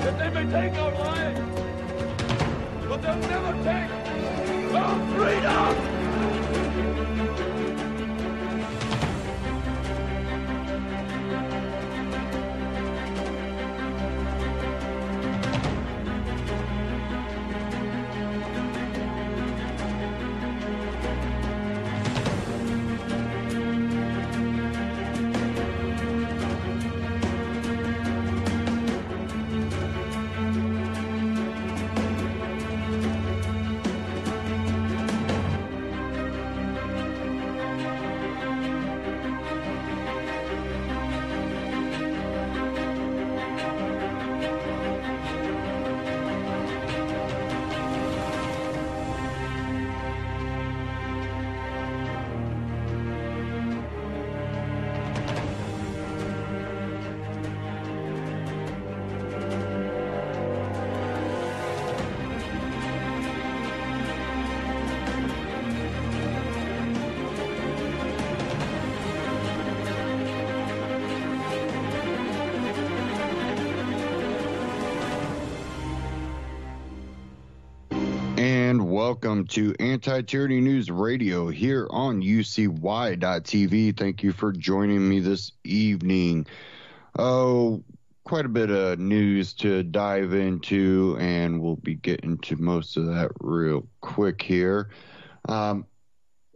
that they may take our lives, but they'll never take our freedom! Welcome to Anti-Tyranny News Radio here on UCY.tv. Thank you for joining me this evening. Oh, quite a bit of news to dive into, and we'll be getting to most of that real quick here.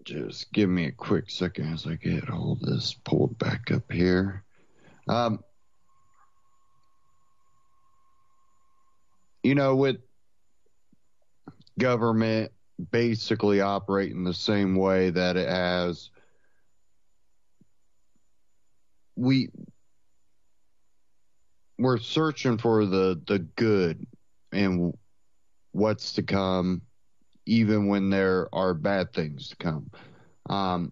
Just give me a quick second as I get all this pulled back up here. With government basically operating the same way that it has, we're searching for the good and what's to come, even when there are bad things to come. And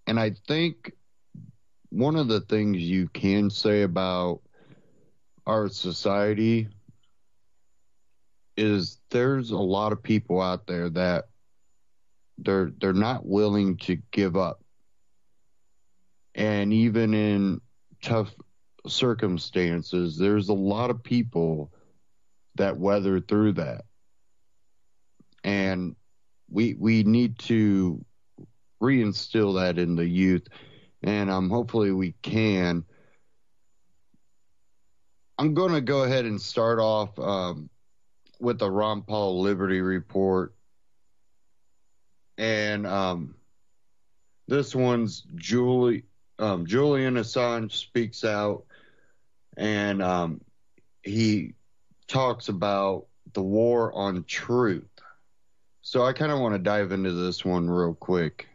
I think one of the things you can say about our society is there's a lot of people out there that they're not willing to give up. And even in tough circumstances, there's a lot of people that weather through that. And we need to reinstill that in the youth, and hopefully we can. I'm going to go ahead and start off with the Ron Paul Liberty Report. And this one's Julian Assange speaks out, and he talks about the war on truth. So I kind of want to dive into this one real quick.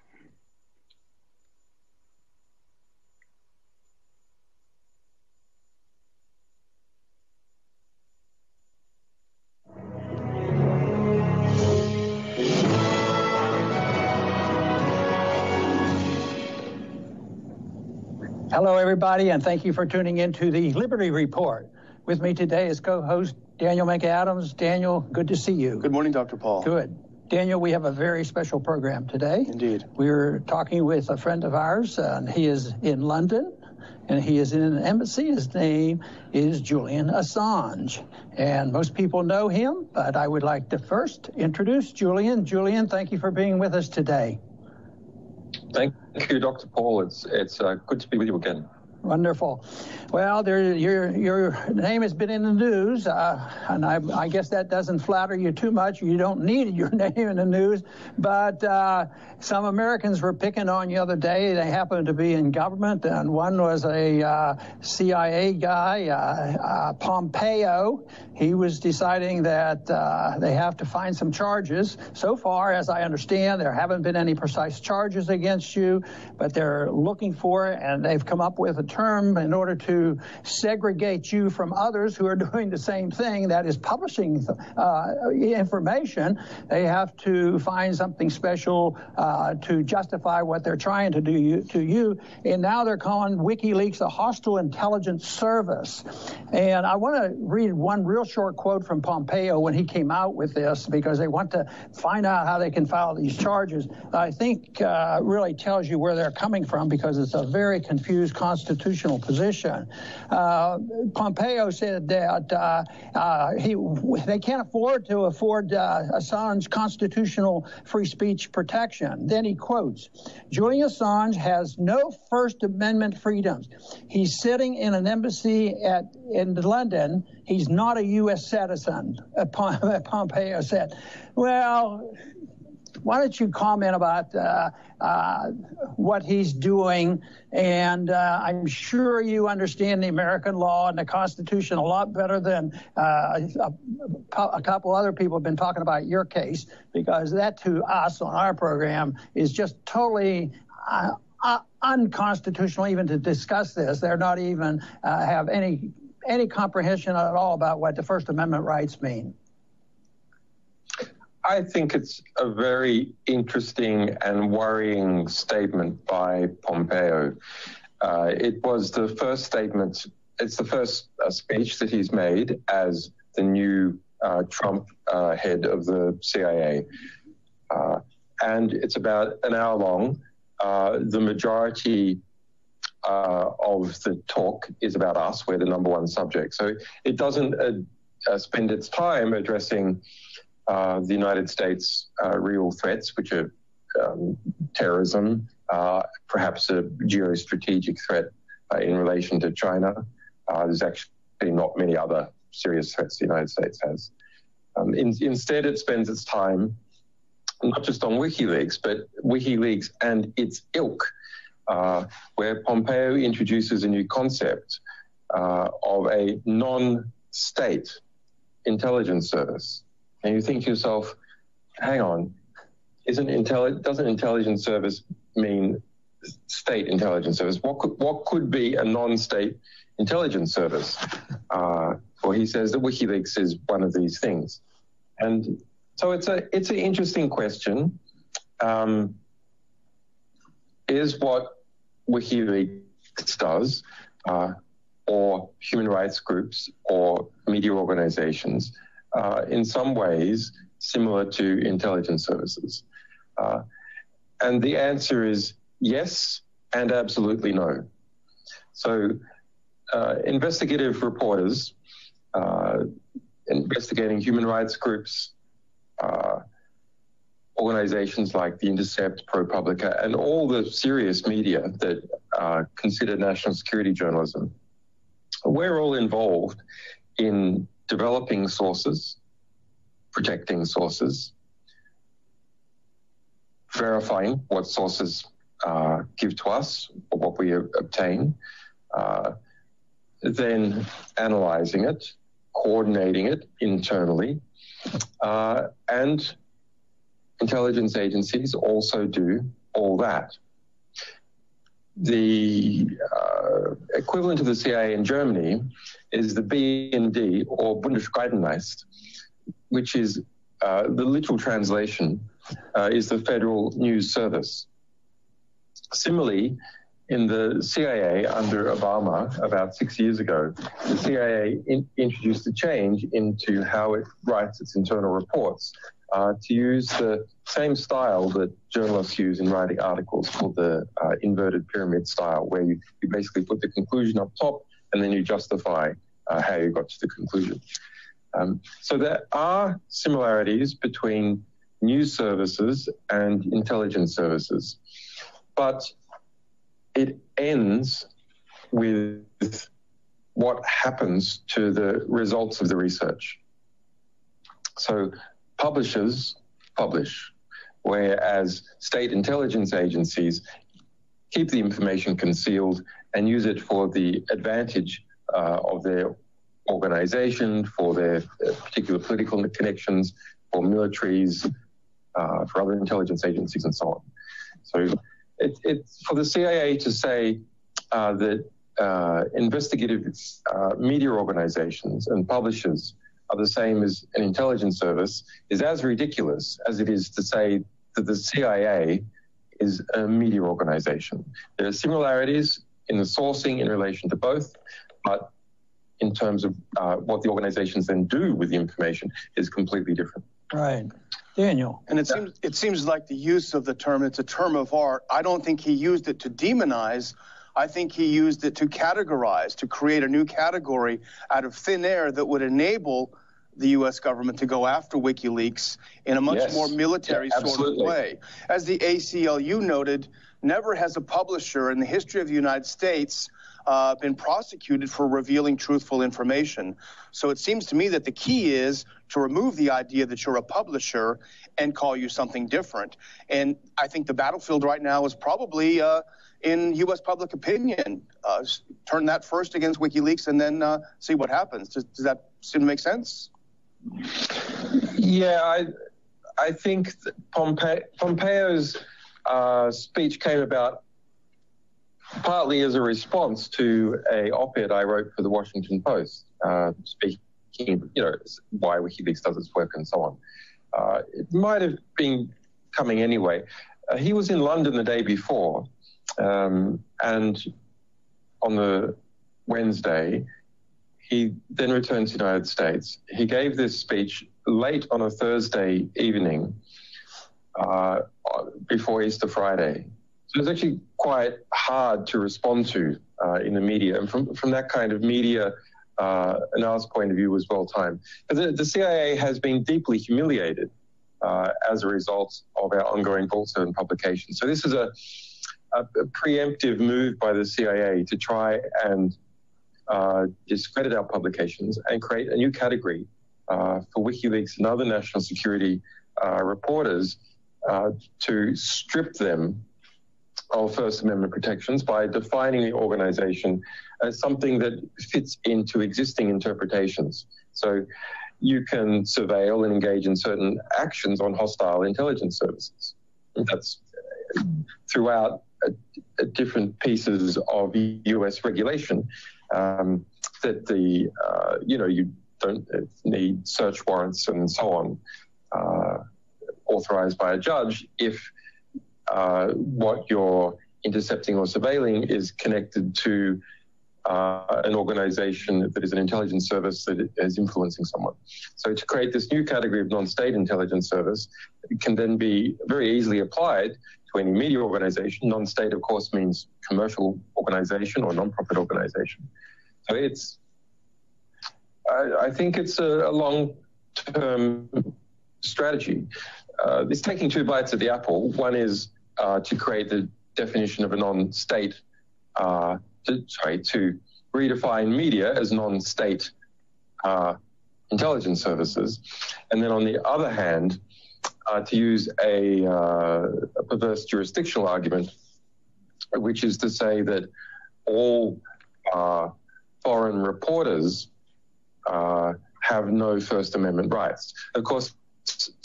Hello, everybody, and thank you for tuning in to the Liberty Report. With me today is co-host Daniel McAdams. Daniel, good to see you. Good morning, Dr. Paul. Good. Daniel, we have a very special program today. Indeed. We're talking with a friend of ours, and he is in London, and he is in an embassy. His name is Julian Assange, and most people know him, but I would like to first introduce Julian. Julian, thank you for being with us today. Thank you, Dr. Paul. It's good to be with you again. Wonderful. Well, your name has been in the news, and I guess that doesn't flatter you too much. You don't need your name in the news, but some Americans were picking on you the other day. They happened to be in government, and one was a CIA guy, Pompeo. He was deciding that they have to find some charges. So far, as I understand, there haven't been any precise charges against you, but they're looking for it, and they've come up with a term in order to segregate you from others who are doing the same thing, that is publishing information. They have to find something special to justify what they're trying to do to you. And now they're calling WikiLeaks a hostile intelligence service. And I want to read one real short quote from Pompeo when he came out with this, because they want to find out how they can file these charges. I think really tells you where they're coming from, because it's a very confused constitution constitutional position. Pompeo said that they can't afford Assange constitutional free speech protection. Then he quotes, Julian Assange has no First Amendment freedoms. He's sitting in an embassy in London. He's not a U.S. citizen, Pompeo said. Well, why don't you comment about what he's doing? And I'm sure you understand the American law and the Constitution a lot better than a couple other people have been talking about your case, because that to us on our program is just totally unconstitutional even to discuss this. They're not even have any comprehension at all about what the First Amendment rights mean. I think it's a very interesting and worrying statement by Pompeo. It was the first statement, it's the first speech that he's made as the new Trump head of the CIA. And it's about an hour long. The majority of the talk is about us. We're the number one subject. So it doesn't spend its time addressing the United States' real threats, which are terrorism, perhaps a geostrategic threat in relation to China. There's actually not many other serious threats the United States has. Instead, it spends its time not just on WikiLeaks, but WikiLeaks and its ilk, where Pompeo introduces a new concept of a non-state intelligence service. And you think to yourself, hang on, doesn't intelligence service mean state intelligence service? What could be a non-state intelligence service? Well, he says that WikiLeaks is one of these things. And so it's an interesting question. Is what WikiLeaks does, or human rights groups or media organizations, in some ways similar to intelligence services? And the answer is yes and absolutely no. So investigative reporters investigating human rights groups, organizations like The Intercept, ProPublica, and all the serious media that consider national security journalism, we're all involved in developing sources, protecting sources, verifying what sources give to us or what we obtain, then analyzing it, coordinating it internally, and intelligence agencies also do all that. The equivalent of the CIA in Germany is the BND, or Bundesgeheimdienst, which is the literal translation is the Federal News Service. Similarly, in the CIA under Obama about 6 years ago, the CIA introduced a change into how it writes its internal reports to use the same style that journalists use in writing articles, called the inverted pyramid style, where you basically put the conclusion up top and then you justify how you got to the conclusion. So there are similarities between news services and intelligence services, but it ends with what happens to the results of the research. So publishers publish, whereas state intelligence agencies keep the information concealed and use it for the advantage of their organization, for their particular political connections, for militaries, for other intelligence agencies, and so on. So it's for the CIA to say that investigative media organizations and publishers are the same as an intelligence service is as ridiculous as it is to say that the CIA is a media organization. There are similarities in the sourcing in relation to both, but in terms of what the organizations then do with the information is completely different. Right. Daniel. And it seems like the use of the term, it's a term of art. I don't think he used it to demonize I think he used it to categorize, to create a new category out of thin air that would enable the U.S. government to go after WikiLeaks in a much more military sort of way. As the ACLU noted, never has a publisher in the history of the United States been prosecuted for revealing truthful information. So it seems to me that the key is to remove the idea that you're a publisher and call you something different. And I think the battlefield right now is probably in U.S. public opinion. Turn that first against WikiLeaks and then see what happens. Does that seem to make sense? Yeah, I think that Pompeo's speech came about partly as a response to a op-ed I wrote for the Washington Post, speaking, why WikiLeaks does its work and so on. It might have been coming anyway. He was in London the day before, and on the Wednesday, he then returned to the United States. He gave this speech late on a Thursday evening before Easter Friday. So it was actually quite hard to respond to in the media. And from that kind of media analysis point of view was well timed. The CIA has been deeply humiliated as a result of our ongoing Goldstone publications. So this is a preemptive move by the CIA to try and discredit our publications and create a new category for WikiLeaks and other national security reporters to strip them of First Amendment protections by defining the organization as something that fits into existing interpretations. So you can surveil and engage in certain actions on hostile intelligence services. And that's throughout different pieces of U.S. regulation that you don't need search warrants and so on authorized by a judge if what you're intercepting or surveilling is connected to an organization that is an intelligence service that is influencing someone. So to create this new category of non-state intelligence service, it can then be very easily applied to any media organization. Non-state, of course, means commercial organization or non-profit organization. So I think it's a long-term strategy. It's taking two bites at the apple. One is to create the definition of a non-state, to redefine media as non-state intelligence services. And then on the other hand, to use a perverse jurisdictional argument, which is to say that all foreign reporters have no First Amendment rights. Of course,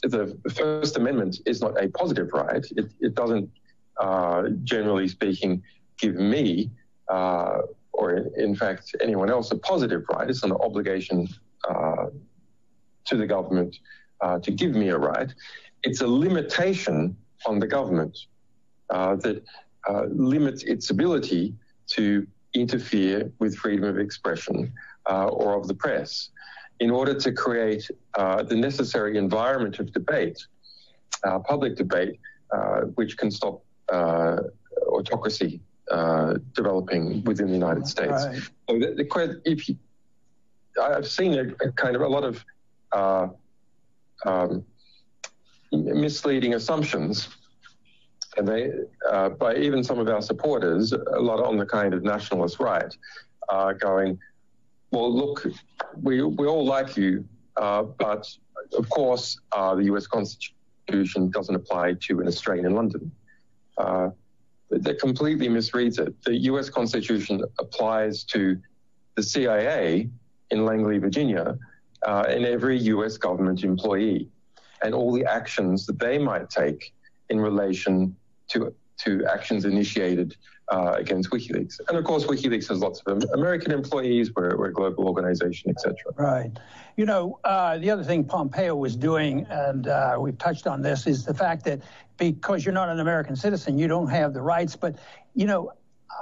the First Amendment is not a positive right. It doesn't, generally speaking, give me or in fact anyone else a positive right. It's an obligation to the government to give me a right. It's a limitation on the government that limits its ability to interfere with freedom of expression or of the press in order to create the necessary environment of debate, public debate, which can stop autocracy developing within the United States. Right. So I've seen a lot of misleading assumptions, and they by even some of our supporters, a lot on the kind of nationalist right, going, well, look, we all like you, but of course the US Constitution doesn't apply to an Australian in London. That completely misreads it. The US Constitution applies to the CIA in Langley, Virginia, and every US government employee, and all the actions that they might take in relation to actions initiated against WikiLeaks. And of course, WikiLeaks has lots of American employees. We're a global organization, et cetera. Right. You know, the other thing Pompeo was doing, and we've touched on this, is the fact that because you're not an American citizen, you don't have the rights. But, you know,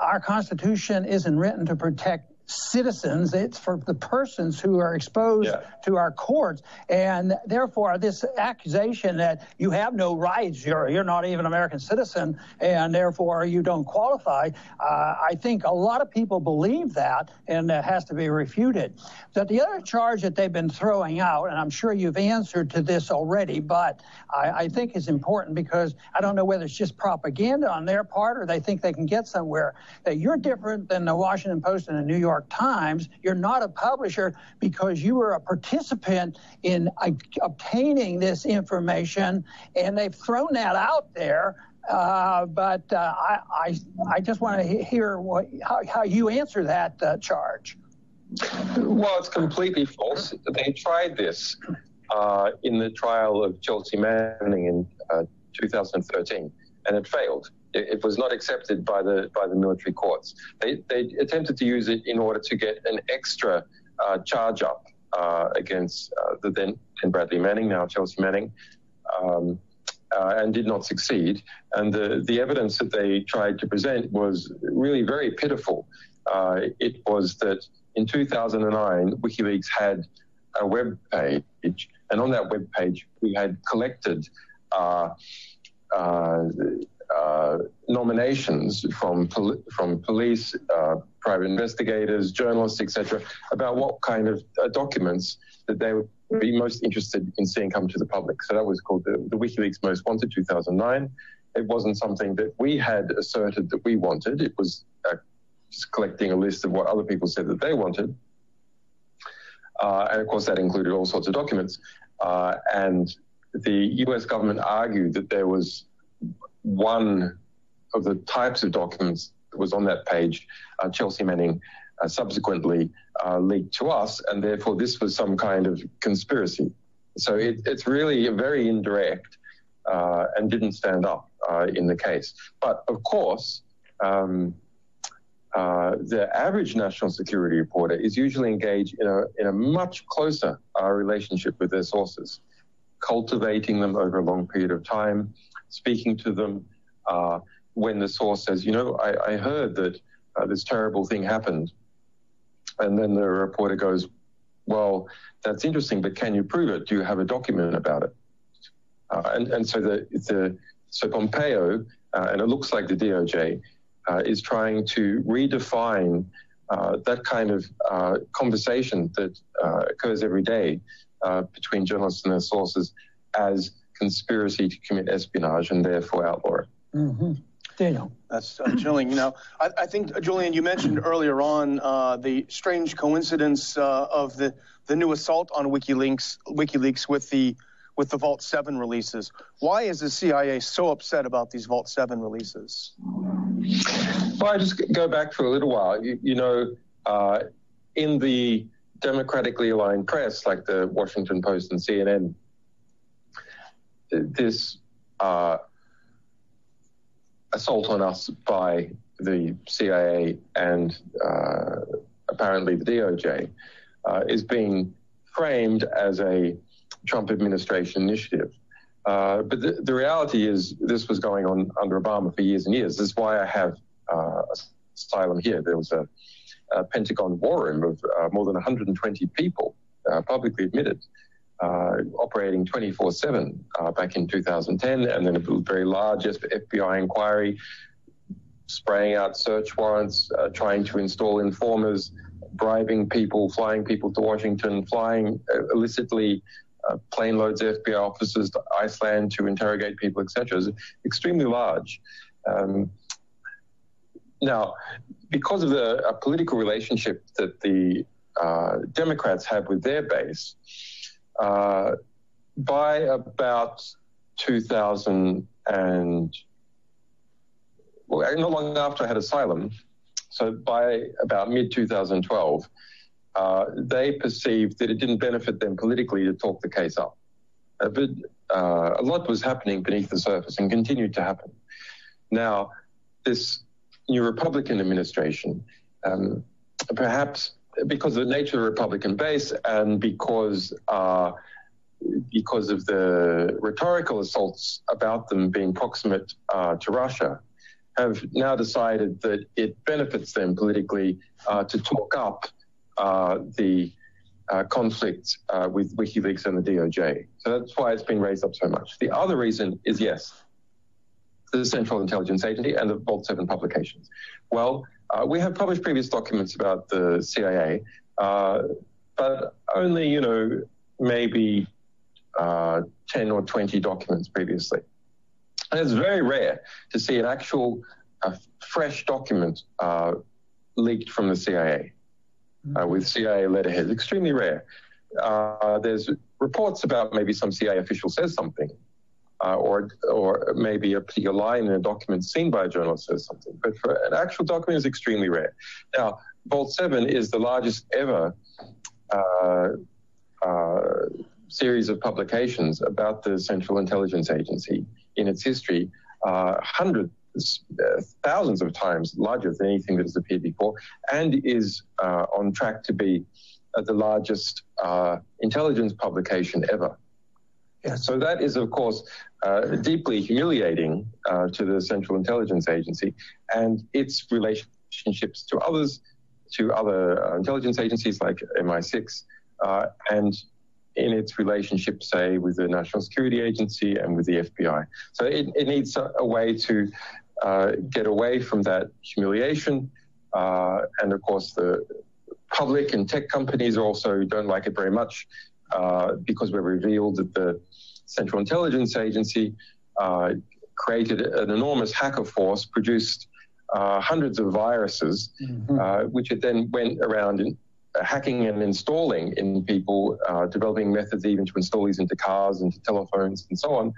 our Constitution isn't written to protect citizens, it's for the persons who are exposed to our courts. And therefore, this accusation that you have no rights, you're not even an American citizen, and therefore you don't qualify, I think a lot of people believe that, and that has to be refuted. But the other charge that they've been throwing out, and I'm sure you've answered to this already, but I think is important because I don't know whether it's just propaganda on their part or they think they can get somewhere, that you're different than the Washington Post and the New York Times. You're not a publisher because you were a participant in obtaining this information, and they've thrown that out there. But I just want to hear how you answer that charge. Well, it's completely false. They tried this in the trial of Chelsea Manning in 2013, and it failed. It was not accepted by the military courts. They attempted to use it in order to get an extra charge up against the then Bradley Manning, now Chelsea Manning, and did not succeed. And the evidence that they tried to present was really very pitiful. It was that in 2009, WikiLeaks had a web page, and on that web page we had collected nominations from police, private investigators, journalists, etc., about what kind of documents that they would be most interested in seeing come to the public. So that was called the WikiLeaks Most Wanted 2009. It wasn't something that we had asserted that we wanted. It was just collecting a list of what other people said that they wanted. And of course, that included all sorts of documents. And the US government argued that there was one of the types of documents that was on that page, Chelsea Manning subsequently leaked to us, and therefore this was some kind of conspiracy. So it's really very indirect and didn't stand up in the case. But of course, the average national security reporter is usually engaged in a much closer relationship with their sources, cultivating them over a long period of time, speaking to them when the source says, I heard that this terrible thing happened. And then the reporter goes, well, that's interesting, but can you prove it? Do you have a document about it? And so Pompeo, and it looks like the DOJ, is trying to redefine that kind of conversation that occurs every day between journalists and their sources as conspiracy to commit espionage and therefore outlaw it. Mm-hmm. Daniel. That's chilling. I think, Julian, you mentioned earlier on the strange coincidence of the new assault on WikiLeaks with the Vault 7 releases. Why is the CIA so upset about these Vault 7 releases? Well, I just go back for a little while. In the democratically aligned press, like the Washington Post and CNN, this assault on us by the CIA and apparently the DOJ is being framed as a Trump administration initiative. But the reality is this was going on under Obama for years and years. This is why I have asylum here. There was a Pentagon war room of more than 120 people publicly admitted, operating 24/7 back in 2010, and then a very large FBI inquiry, spraying out search warrants, trying to install informers, bribing people, flying people to Washington, flying illicitly plane loads of FBI officers to Iceland to interrogate people, etc. It's extremely large. Now, because of the political relationship that the Democrats have with their base, by about 2000 and, well, not long after I had asylum, so by about mid-2012, they perceived that it didn't benefit them politically to talk the case up. But a lot was happening beneath the surface and continued to happen. Now, this new Republican administration, perhaps because of the nature of the Republican base and because of the rhetorical assaults about them being proximate to Russia, have now decided that it benefits them politically to talk up the conflict with WikiLeaks and the DOJ. So that's why it's been raised up so much. The other reason is, yes, the Central Intelligence Agency and the Vault 7 publications. Well, we have published previous documents about the CIA, but only, maybe 10 or 20 documents previously. And it's very rare to see an actual fresh document leaked from the CIA with CIA letterhead. Extremely rare. There's reports about maybe some CIA official says something, or maybe a particular line in a document seen by a journalist says something. But for an actual document is extremely rare. Now, Vault 7 is the largest ever series of publications about the Central Intelligence Agency in its history, hundreds, thousands of times larger than anything that has appeared before, and is on track to be the largest intelligence publication ever. Yeah, so that is, of course, deeply humiliating to the Central Intelligence Agency and its relationships to other intelligence agencies like MI6, and in its relationship, say, with the National Security Agency and with the FBI. So it needs a way to get away from that humiliation. And of course, the public and tech companies also don't like it very much because we've revealed that the Central Intelligence Agency created an enormous hacker force, produced hundreds of viruses, which it then went around and hacking and installing in people, developing methods even to install these into cars, into telephones, and so on,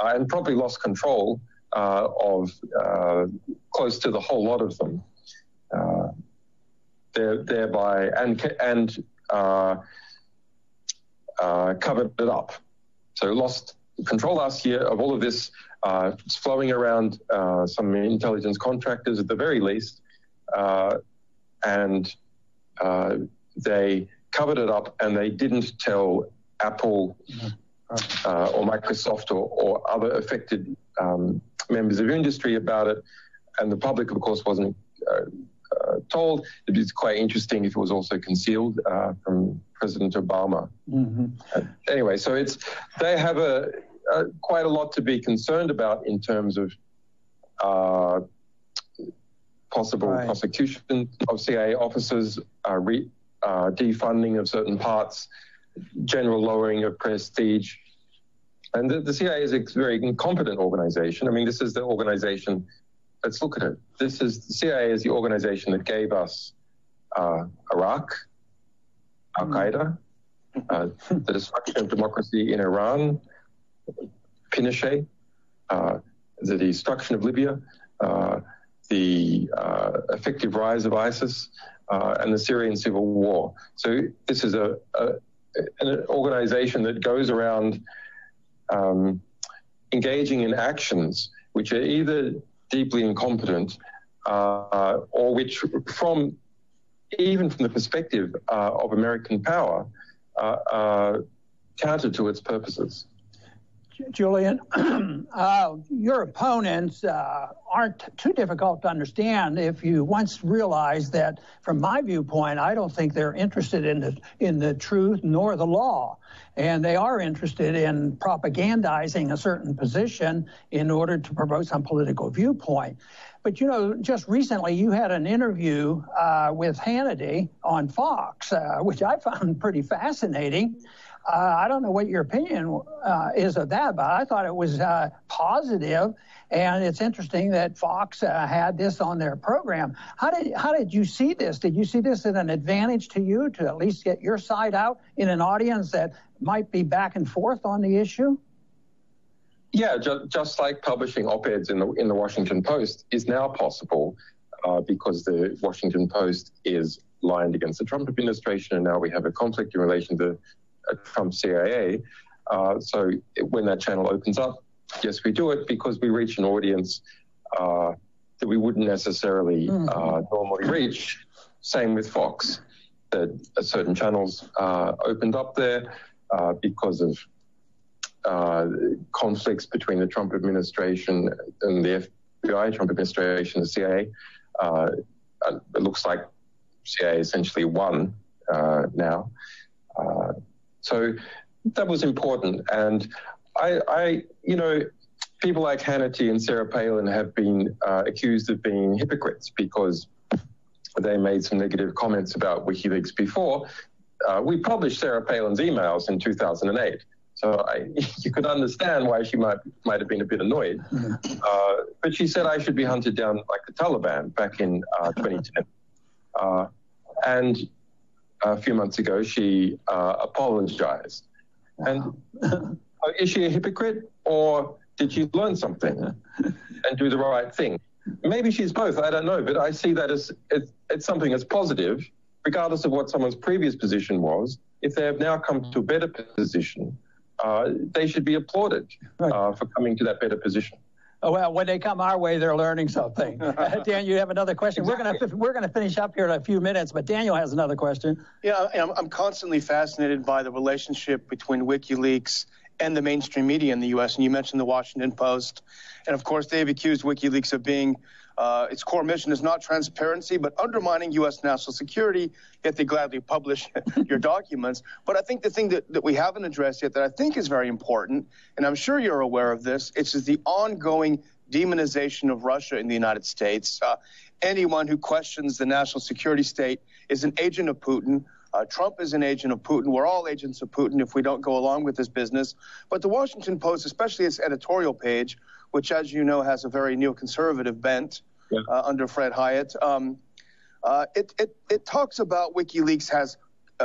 and probably lost control of close to the whole lot of them, thereby and covered it up. So lost control last year of all of this. It's flowing around some intelligence contractors at the very least, and they covered it up, and they didn't tell Apple or Microsoft or other affected members of industry about it. And the public, of course, wasn't told. It'd be quite interesting if it was also concealed from President Obama. Anyway, so they have quite a lot to be concerned about in terms of possible prosecution of CIA officers, defunding of certain parts, general lowering of prestige. And the CIA is a very incompetent organization. I mean, this is the organization, let's look at it. The CIA is the organization that gave us Iraq, Al-Qaeda, the destruction of democracy in Iran, Pinochet, the destruction of Libya, the effective rise of ISIS, and the Syrian civil war. So this is an organization that goes around engaging in actions which are either deeply incompetent or which, even from the perspective of American power, are counter to its purposes. Julian, your opponents aren't too difficult to understand if you once realize that, from my viewpoint, I don't think they're interested in the truth nor the law. And they are interested in propagandizing a certain position in order to promote some political viewpoint. But, just recently you had an interview with Hannity on Fox, which I found pretty fascinating. I don't know what your opinion is of that, but I thought it was positive, and it's interesting that Fox had this on their program. How did you see this? Did you see this as an advantage to you to at least get your side out in an audience that might be back and forth on the issue? Yeah, just like publishing op-eds in the Washington Post is now possible because the Washington Post is lined against the Trump administration, and now we have a conflict in relation to Trump CIA. So when that channel opens up, yes, we do it because we reach an audience that we wouldn't necessarily normally reach. Same with Fox, that certain channels opened up there because of conflicts between the Trump administration and the FBI, Trump administration, the CIA. It looks like CIA essentially won now. So that was important. And I people like Hannity and Sarah Palin have been accused of being hypocrites because they made some negative comments about WikiLeaks before. We published Sarah Palin's emails in 2008. So you could understand why she might have been a bit annoyed. But she said I should be hunted down like the Taliban back in 2010. And a few months ago, she apologized. And is she a hypocrite, or did she learn something and do the right thing? Maybe she's both, I don't know, but I see that as it's something that's positive, regardless of what someone's previous position was. If they have now come to a better position, they should be applauded for coming to that better position. Oh, well, when they come our way, they're learning something. Dan, you have another question? Exactly. We're gonna finish up here in a few minutes, but Daniel has another question. Yeah, I'm constantly fascinated by the relationship between WikiLeaks and the mainstream media in the U.S. And you mentioned the Washington Post. And of course, they've accused WikiLeaks of being, its core mission is not transparency, but undermining U.S. national security, yet they gladly publish your documents. But I think the thing that we haven't addressed yet that I think is very important, and I'm sure you're aware of this, it's the ongoing demonization of Russia in the United States. Anyone who questions the national security state is an agent of Putin. Trump is an agent of Putin. We're all agents of Putin if we don't go along with this business. But the Washington Post, especially its editorial page, which, as you know, has a very neoconservative bent under Fred Hyatt, it talks about WikiLeaks has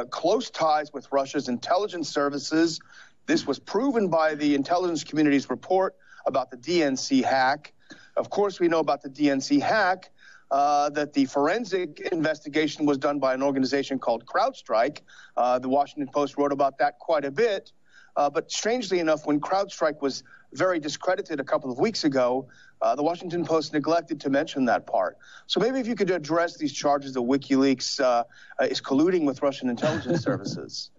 close ties with Russia's intelligence services. This was proven by the intelligence community's report about the DNC hack. Of course, we know about the DNC hack. That the forensic investigation was done by an organization called CrowdStrike. The Washington Post wrote about that quite a bit. But strangely enough, when CrowdStrike was very discredited a couple of weeks ago, the Washington Post neglected to mention that part. So maybe if you could address these charges that WikiLeaks is colluding with Russian intelligence services.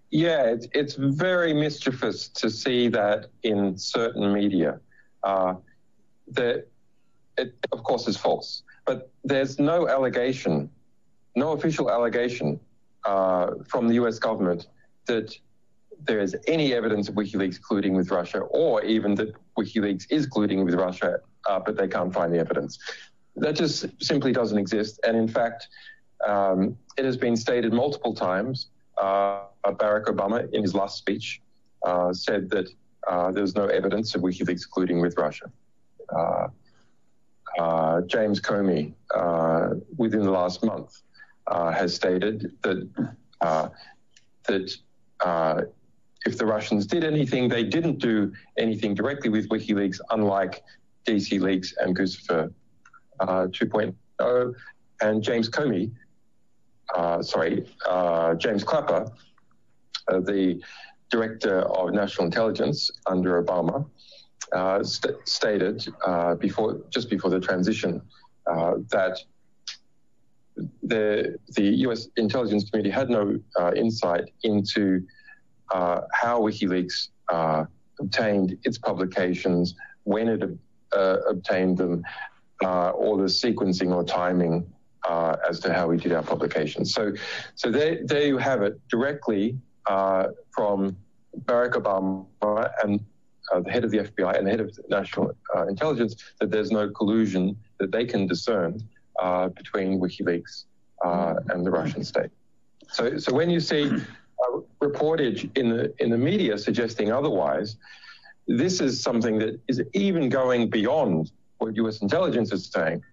Yeah, it's very mischievous to see that in certain media. It, of course, is false. But there's no allegation, no official allegation from the U.S. government that there is any evidence of WikiLeaks colluding with Russia, or even that WikiLeaks is colluding with Russia, but they can't find the evidence. That just simply doesn't exist. And in fact, it has been stated multiple times. Barack Obama, in his last speech, said that there's no evidence of WikiLeaks colluding with Russia. James Comey, within the last month, has stated that if the Russians did anything, they didn't do anything directly with WikiLeaks, unlike DC Leaks and Guccifer 2.0. And James Comey, James Clapper, the Director of National Intelligence under Obama, stated just before the transition that the U.S. intelligence community had no insight into how WikiLeaks obtained its publications, when it obtained them, or the sequencing or timing as to how we did our publications. So there you have it, directly from Barack Obama and the head of the FBI and the head of national intelligence, that there's no collusion that they can discern between WikiLeaks and the Russian state. So when you see reportage in the media suggesting otherwise, this is something that is even going beyond what U.S. intelligence is saying.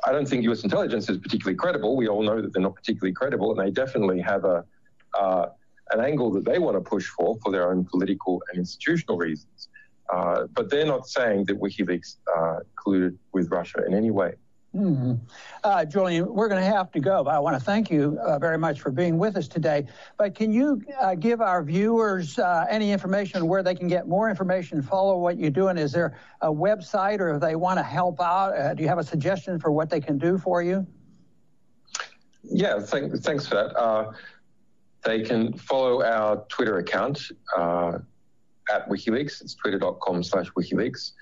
I don't think U.S. intelligence is particularly credible. We all know that they're not particularly credible, and they definitely have an angle that they want to push for their own political and institutional reasons. But they're not saying that WikiLeaks colluded with Russia in any way. Mm-hmm. Julian, we're going to have to go, but I want to thank you very much for being with us today. But can you give our viewers any information where they can get more information, follow what you're doing? Is there a website, or if they want to help out, do you have a suggestion for what they can do for you? Yeah, thanks for that. They can follow our Twitter account at WikiLeaks. It's twitter.com/WikiLeaks.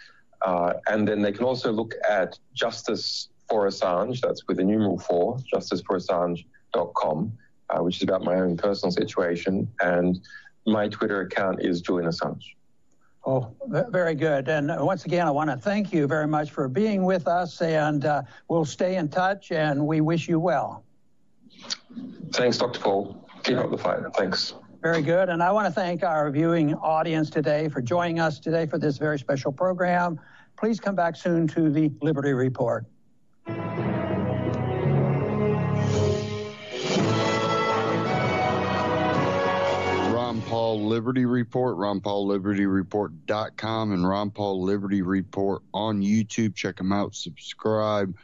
And then they can also look at Justice for Assange, that's with the numeral 4, justiceforassange.com, which is about my own personal situation. And my Twitter account is Julian Assange. Oh, very good. And once again, I want to thank you very much for being with us, and we'll stay in touch, and we wish you well. Thanks, Dr. Paul. Keep up the fight. Thanks. Very good. And I want to thank our viewing audience today for joining us today for this very special program. Please come back soon to the Liberty Report. Ron Paul Liberty Report, RonPaulLibertyReport.com, and Ron Paul Liberty Report on YouTube. Check them out, subscribe.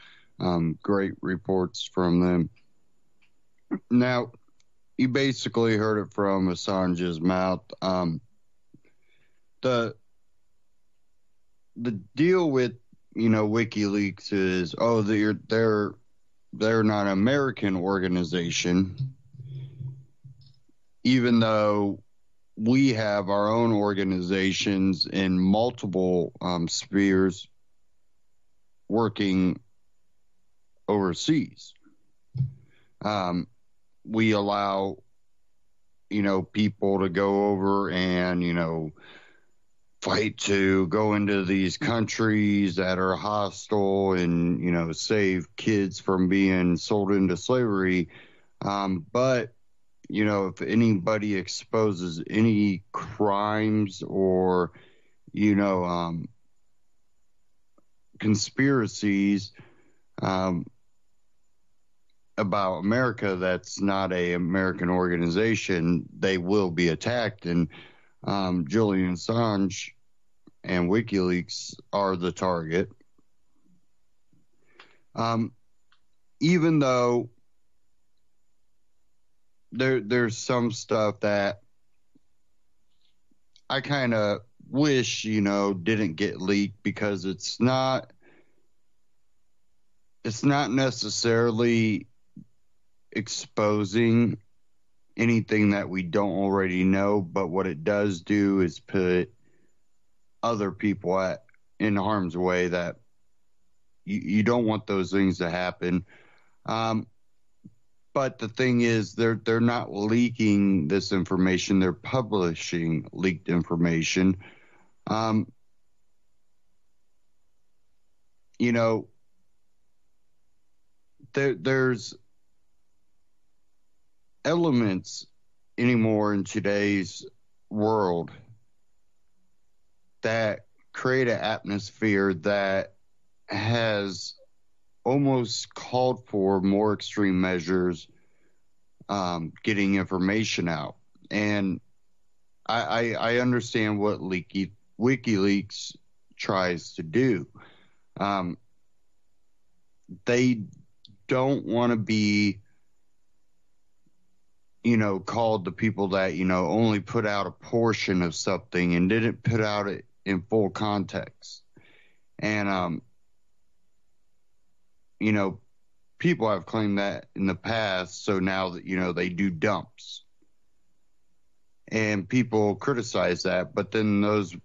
Great reports from them. Now, you basically heard it from Assange's mouth. The deal with, WikiLeaks is, they're not an American organization, even though we have our own organizations in multiple spheres working overseas. We allow, people to go over and, fight to go into these countries that are hostile and, save kids from being sold into slavery. But, if anybody exposes any crimes or, conspiracies, about America that's not a American organization, they will be attacked. And Julian Assange and WikiLeaks are the target. Even though there's some stuff that I kind of wish, didn't get leaked, because it's not necessarily exposing anything that we don't already know, but what it does do is put other people in harm's way that you don't want those things to happen. But the thing is, they're not leaking this information; they're publishing leaked information. There's elements anymore in today's world that create an atmosphere that has almost called for more extreme measures, getting information out. And I understand what WikiLeaks tries to do. They don't want to be, called the people that, only put out a portion of something and didn't put out it in full context. And, people have claimed that in the past. So now that, they do dumps. And people criticize that. But then those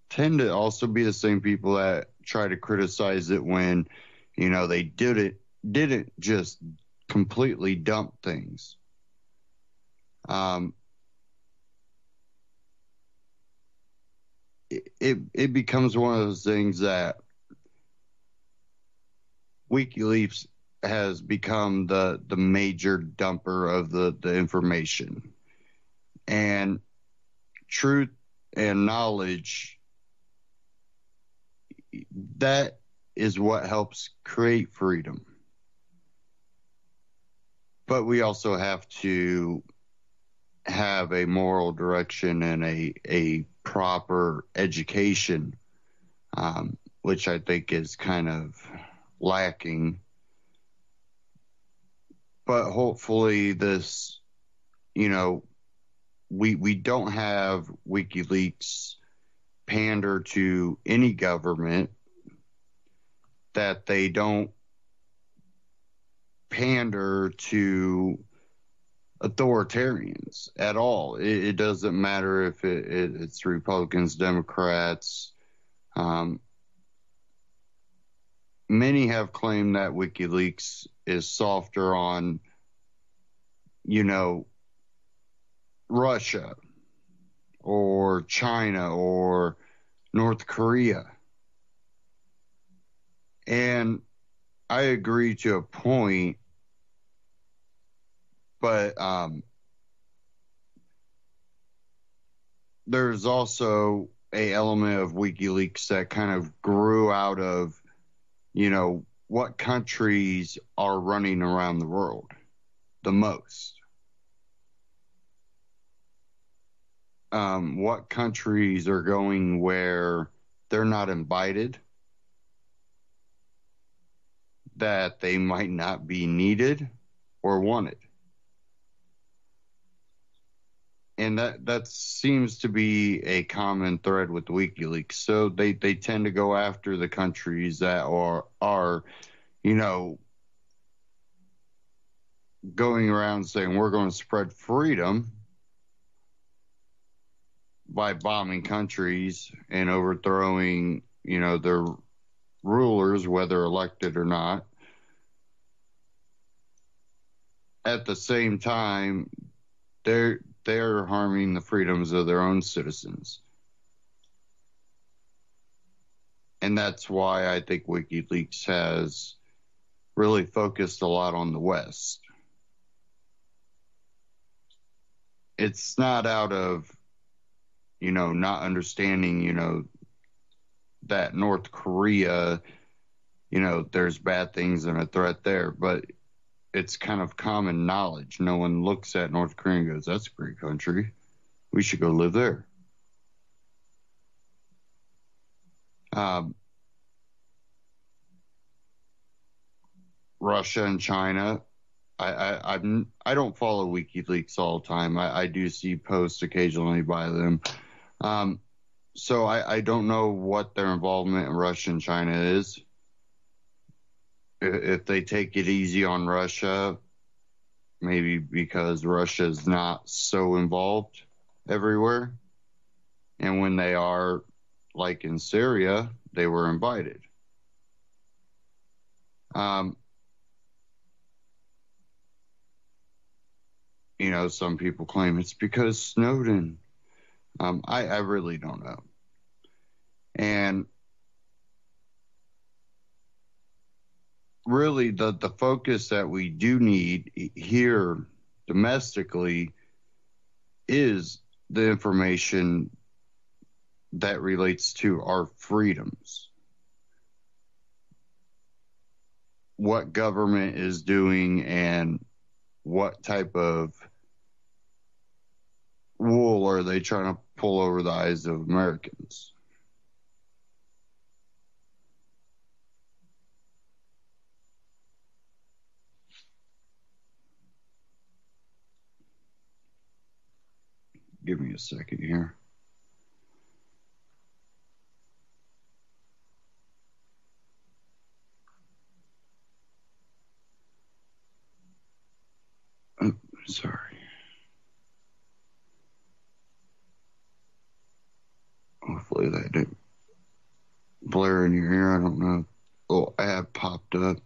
tend to also be the same people that try to criticize it when, they didn't just completely dump things. It becomes one of those things that WikiLeaks has become the major dumper of the information. And truth and knowledge, that is what helps create freedom. But we also have to have a moral direction and a proper education, which I think is kind of lacking. But hopefully this, we don't have WikiLeaks pander to any government, that they don't pander to authoritarians at all. It doesn't matter if it's Republicans, Democrats, many have claimed that WikiLeaks is softer on, Russia or China or North Korea. And I agree to a point, but there's also a element of WikiLeaks that kind of grew out of, what countries are running around the world the most. What countries are going where they're not invited, that they might not be needed or wanted. And that seems to be a common thread with WikiLeaks. So they tend to go after the countries that are going around saying we're going to spread freedom by bombing countries and overthrowing, their rulers, whether elected or not. At the same time, they're harming the freedoms of their own citizens. And that's why I think WikiLeaks has really focused a lot on the West. It's not out of, not understanding, that North Korea, there's bad things and a threat there, but it's kind of common knowledge. No one looks at North Korea and goes, that's a great country. We should go live there. Russia and China. I don't follow WikiLeaks all the time. I do see posts occasionally by them. So I don't know what their involvement in Russia and China is. If they take it easy on Russia, maybe because Russia is not so involved everywhere. And when they are, like in Syria, they were invited. Some people claim it's because Snowden. I really don't know. And really the focus that we do need here domestically is the information that relates to our freedoms. What government is doing and what type of wool are they trying to pull over the eyes of Americans? Give me a second here. Oh, sorry. Hopefully that didn't blare in your ear. I don't know. Oh, ad popped up.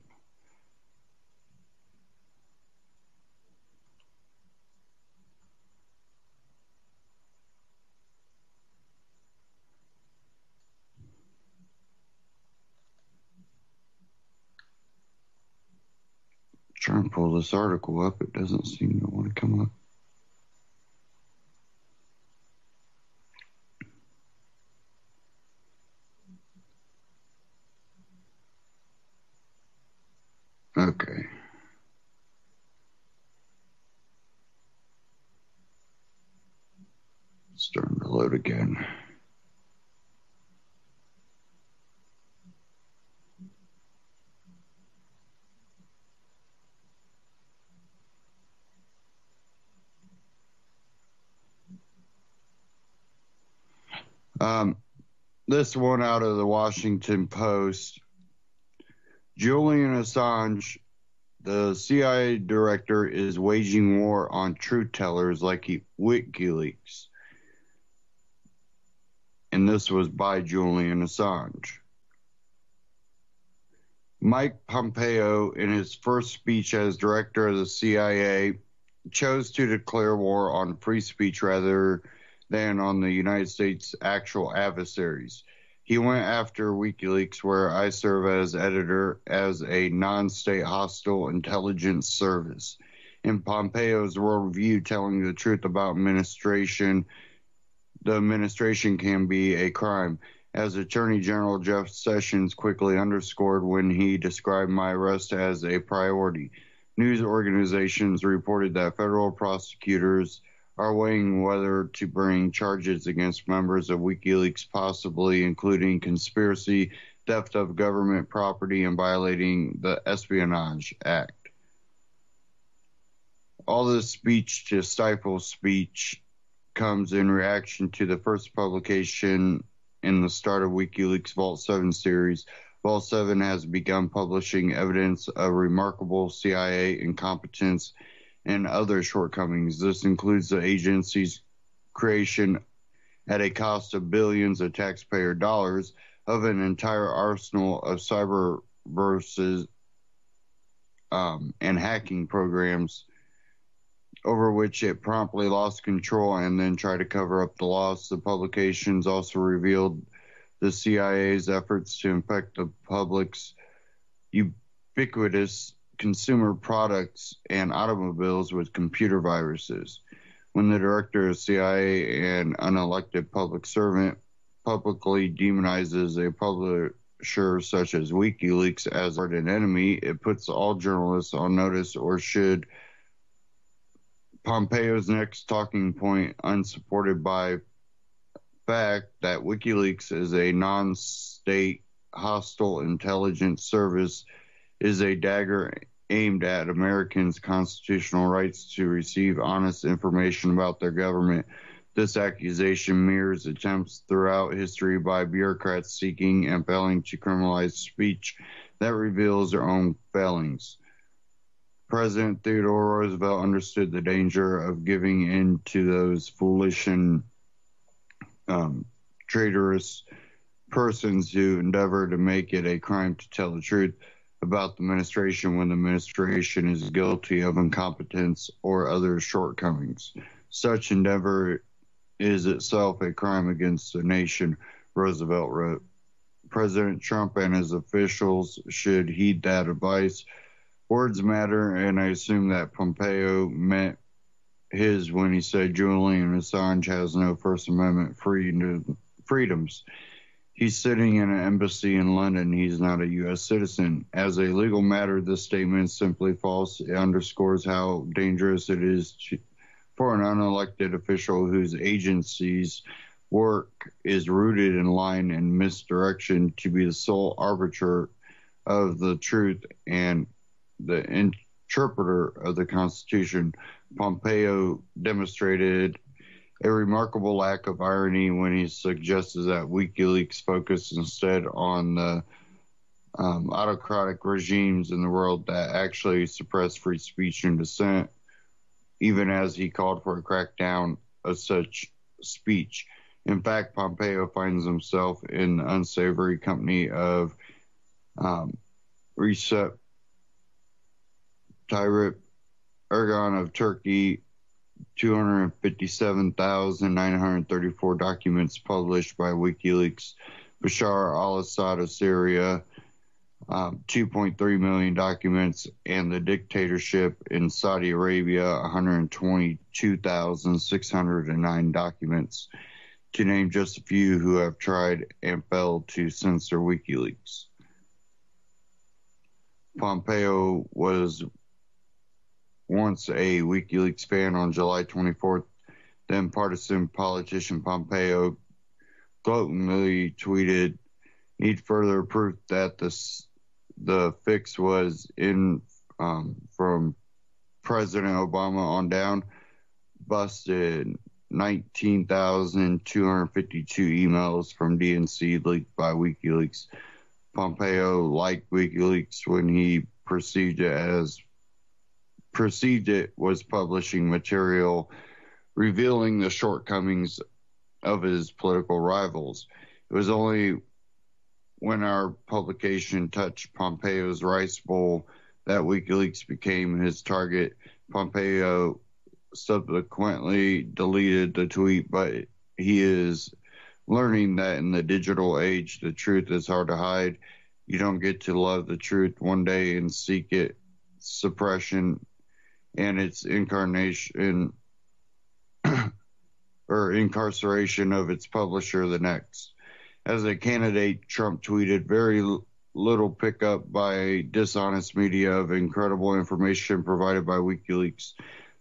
Trying to pull this article up. It doesn't seem to want to come up. Okay. Starting to load again. This one out of the Washington Post. Julian Assange, the CIA director, is waging war on truth tellers like WikiLeaks. And this was by Julian Assange. Mike Pompeo, in his first speech as director of the CIA, chose to declare war on free speech rather than on the United States' actual adversaries. He went after WikiLeaks, where I serve as editor, as a non-state hostile intelligence service. In Pompeo's worldview, telling the truth about the administration can be a crime. As Attorney General Jeff Sessions quickly underscored when he described my arrest as a priority. News organizations reported that federal prosecutors are weighing whether to bring charges against members of WikiLeaks, possibly including conspiracy, theft of government property, and violating the Espionage Act. All this speech to stifle speech comes in reaction to the first publication in the start of WikiLeaks' Vault 7 series. Vault 7 has begun publishing evidence of remarkable CIA incompetence and other shortcomings. This includes the agency's creation at a cost of billions of taxpayer dollars of an entire arsenal of cyber versus and hacking programs over which it promptly lost control and then tried to cover up the loss. The publications also revealed the CIA's efforts to infect the public's ubiquitous consumer products and automobiles with computer viruses. When the director of CIA, an unelected public servant, publicly demonizes a publisher such as WikiLeaks as an enemy, it puts all journalists on notice. Or should Pompeo's next talking point, unsupported by fact that WikiLeaks is a non-state hostile intelligence service, is a dagger aimed at Americans' constitutional rights to receive honest information about their government. This accusation mirrors attempts throughout history by bureaucrats seeking and failing to criminalize speech that reveals their own failings. President Theodore Roosevelt understood the danger of giving in to those foolish and traitorous persons who endeavor to make it a crime to tell the truth about the administration when the administration is guilty of incompetence or other shortcomings. Such endeavor is itself a crime against the nation, Roosevelt wrote. President Trump and his officials should heed that advice. Words matter, and I assume that Pompeo meant his when he said Julian Assange has no First Amendment freedoms. He's sitting in an embassy in London. He's not a U.S. citizen. As a legal matter, this statement is simply false. It underscores how dangerous it is for an unelected official whose agency's work is rooted in lying and misdirection to be the sole arbiter of the truth and the interpreter of the Constitution. Pompeo demonstrated a remarkable lack of irony when he suggested that WikiLeaks focus instead on the autocratic regimes in the world that actually suppress free speech and dissent, even as he called for a crackdown of such speech. In fact, Pompeo finds himself in the unsavory company of Recep Tayyip Erdogan of Turkey, 257,934 documents published by WikiLeaks, Bashar al-Assad of Syria, 2.3 million documents, and the dictatorship in Saudi Arabia, 122,609 documents, to name just a few who have tried and failed to censor WikiLeaks. Pompeo was once a WikiLeaks fan. On July 24th, then partisan politician Pompeo gloatingly tweeted, "Need further proof that the fix was in from President Obama on down. Busted 19,252 emails from DNC leaked by WikiLeaks." Pompeo liked WikiLeaks when he perceived it was publishing material revealing the shortcomings of his political rivals. It was only when our publication touched Pompeo's rice bowl that WikiLeaks became his target. Pompeo subsequently deleted the tweet, but he is learning that in the digital age, the truth is hard to hide. You don't get to love the truth one day and seek its suppression and its incarnation or incarceration of its publisher the next. As a candidate, Trump tweeted, very little pickup by dishonest media of incredible information provided by WikiLeaks.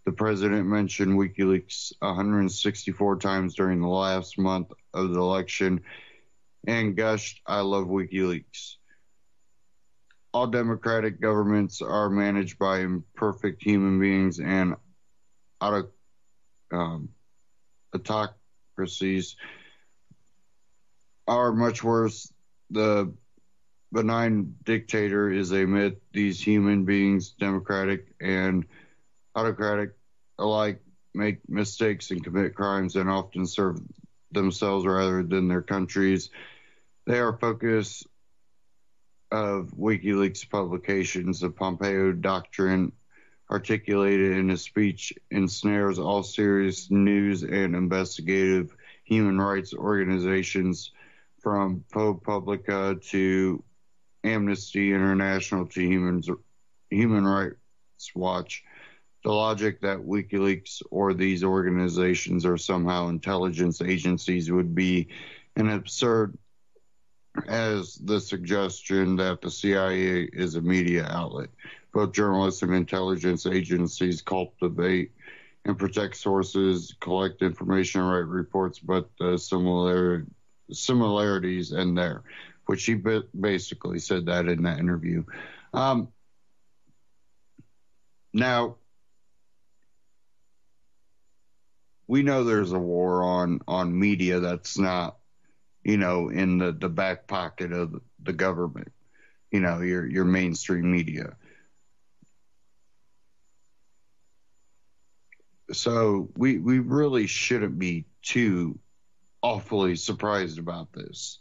The president mentioned WikiLeaks 164 times during the last month of the election and gushed, I love WikiLeaks. All democratic governments are managed by imperfect human beings, and autocracies are much worse. The benign dictator is a myth. These human beings, democratic and autocratic alike, make mistakes and commit crimes and often serve themselves rather than their countries. They are focus of WikiLeaks publications. The Pompeo doctrine articulated in his speech ensnares all serious news and investigative human rights organizations from ProPublica to Amnesty International to Human Rights Watch. The logic that WikiLeaks or these organizations are somehow intelligence agencies would be an absurd as the suggestion that the CIA is a media outlet. Both journalists and intelligence agencies cultivate and protect sources, collect information, and write reports, but the similarities end there, which he basically said that in that interview. Now, we know there's a war on media that's not, in the back pocket of the government, your mainstream media. So we really shouldn't be too awfully surprised about this.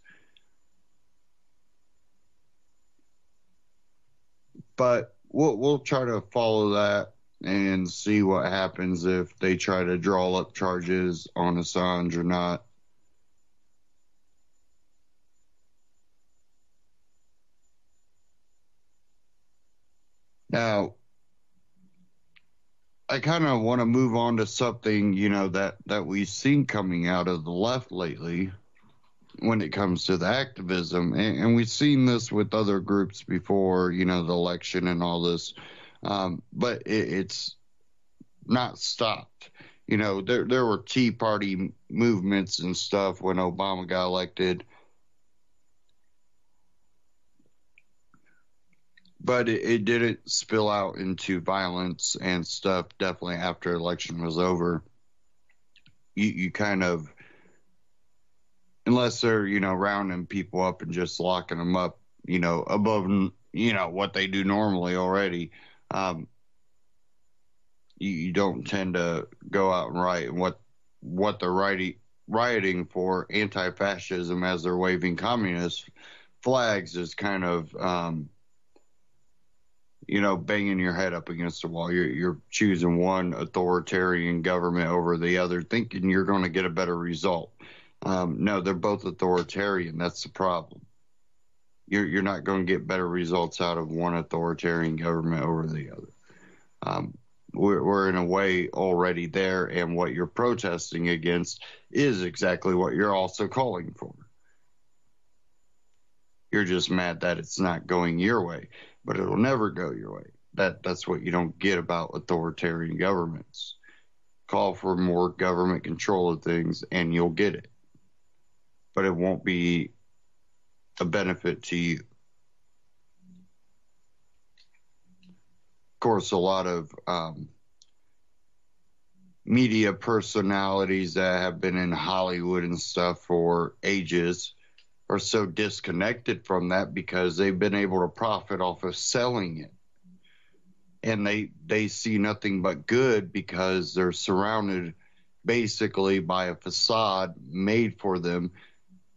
But we'll try to follow that and see what happens if they try to draw up charges on Assange or not. Now, I kind of want to move on to something, that we've seen coming out of the left lately when it comes to the activism. And we've seen this with other groups before, the election and all this. But it's not stopped. There were Tea Party movements and stuff when Obama got elected. But it didn't spill out into violence and stuff definitely after the election was over. You kind of, unless they're, rounding people up and just locking them up, above, what they do normally already, you don't tend to go out and riot. And what they're rioting for, anti-fascism, as they're waving communist flags, is kind of, banging your head up against the wall. You're choosing one authoritarian government over the other, thinking you're going to get a better result. No, they're both authoritarian. That's the problem. You're not going to get better results out of one authoritarian government over the other. We're in a way already there, and what you're protesting against is exactly what you're also calling for. You're just mad that it's not going your way, but it'll never go your way. That's what you don't get about authoritarian governments. Call for more government control of things and you'll get it. But it won't be a benefit to you. Of course, a lot of media personalities that have been in Hollywood and stuff for ages are so disconnected from that because they've been able to profit off of selling it. And they see nothing but good because they're surrounded basically by a facade made for them,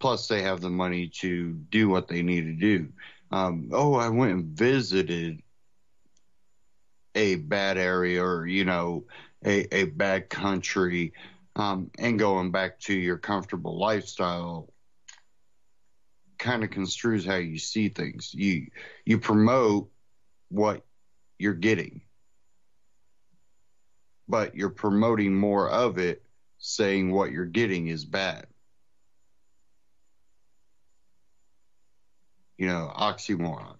Plus, they have the money to do what they need to do. I went and visited a bad area or, a bad country, and going back to your comfortable lifestyle kind of construes how you see things. You promote what you're getting, but you're promoting more of it, saying what you're getting is bad. Oxymoron.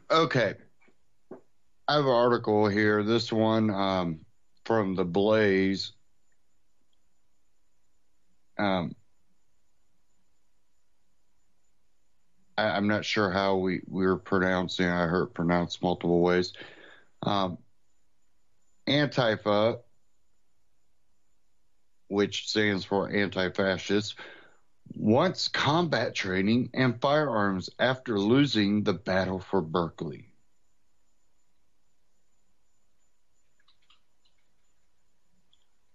Okay. I have an article here. This one from The Blaze. I'm not sure how we're pronouncing. I heard it pronounced multiple ways. Antifa, which stands for anti-fascist, wants combat training and firearms after losing the battle for Berkeley.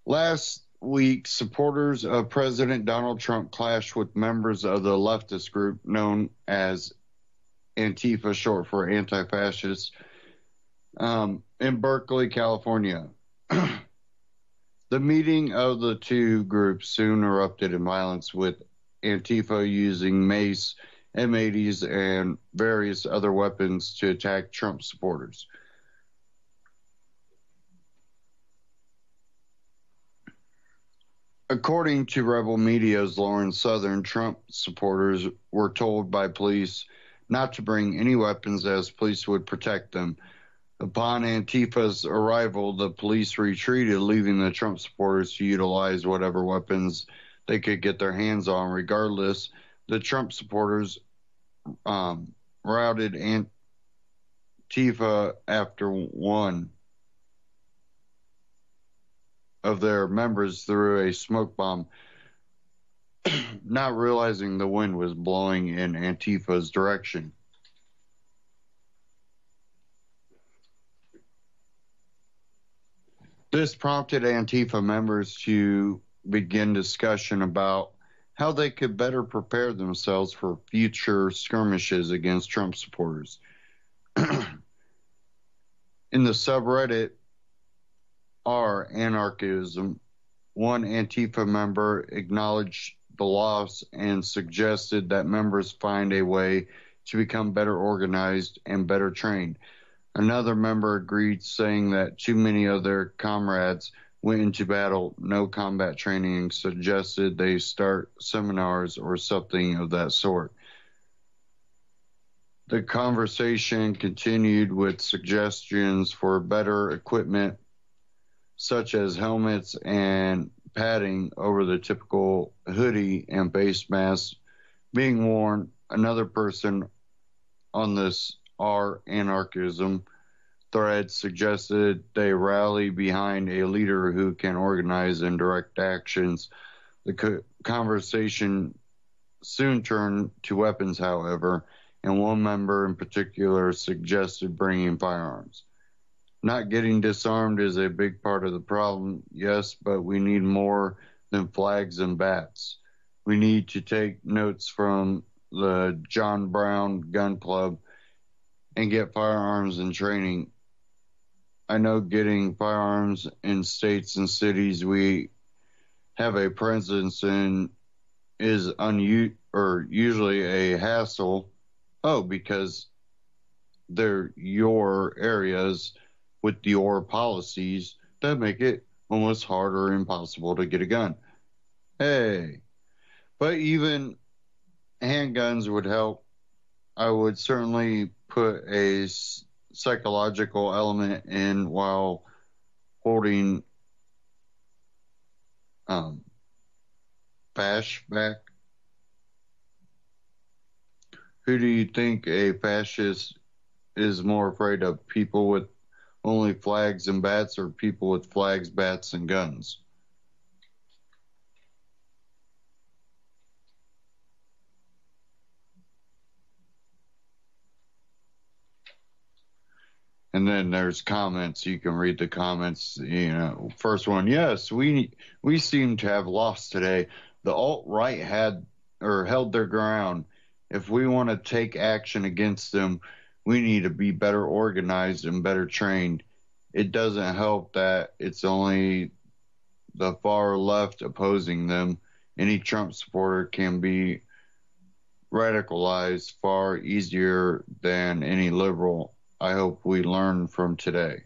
Last week, supporters of President Donald Trump clashed with members of the leftist group known as Antifa, short for anti-fascist, in Berkeley, California. The meeting of the two groups soon erupted in violence, with Antifa using mace, M80s, and various other weapons to attack Trump supporters. According to Rebel Media's Lauren Southern, Trump supporters were told by police not to bring any weapons as police would protect them. Upon Antifa's arrival, the police retreated, leaving the Trump supporters to utilize whatever weapons they could get their hands on. Regardless, the Trump supporters routed Antifa after one of their members threw a smoke bomb, not realizing the wind was blowing in Antifa's direction. This prompted Antifa members to begin discussion about how they could better prepare themselves for future skirmishes against Trump supporters. In the subreddit Anarchism, one Antifa member acknowledged the loss and suggested that members find a way to become better organized and better trained. Another member agreed, saying that too many of their comrades went into battle, no combat training, and suggested they start seminars or something of that sort. The conversation continued with suggestions for better equipment, such as helmets and padding over the typical hoodie and face mask being worn. Another person on this anarchism thread suggested they rally behind a leader who can organize and direct actions. The conversation soon turned to weapons, however, and one member in particular suggested bringing firearms. Not getting disarmed is a big part of the problem, yes, but we need more than flags and bats. We need to take notes from the John Brown Gun Club and get firearms and training. I know getting firearms in states and cities we have a presence in is usually a hassle. Because they're your areas with your policies that make it almost hard or impossible to get a gun. Hey, but even handguns would help. I would certainly put a psychological element in while holding flashback. Who do you think a fascist is more afraid of? People with only flags and bats, or people with flags, bats, and guns? And then there's comments. You can read the comments. First one, yes, we seem to have lost today. The alt-right held their ground. If we want to take action against them, we need to be better organized and better trained. It doesn't help that it's only the far left opposing them. Any Trump supporter can be radicalized far easier than any liberal. I hope we learn from today.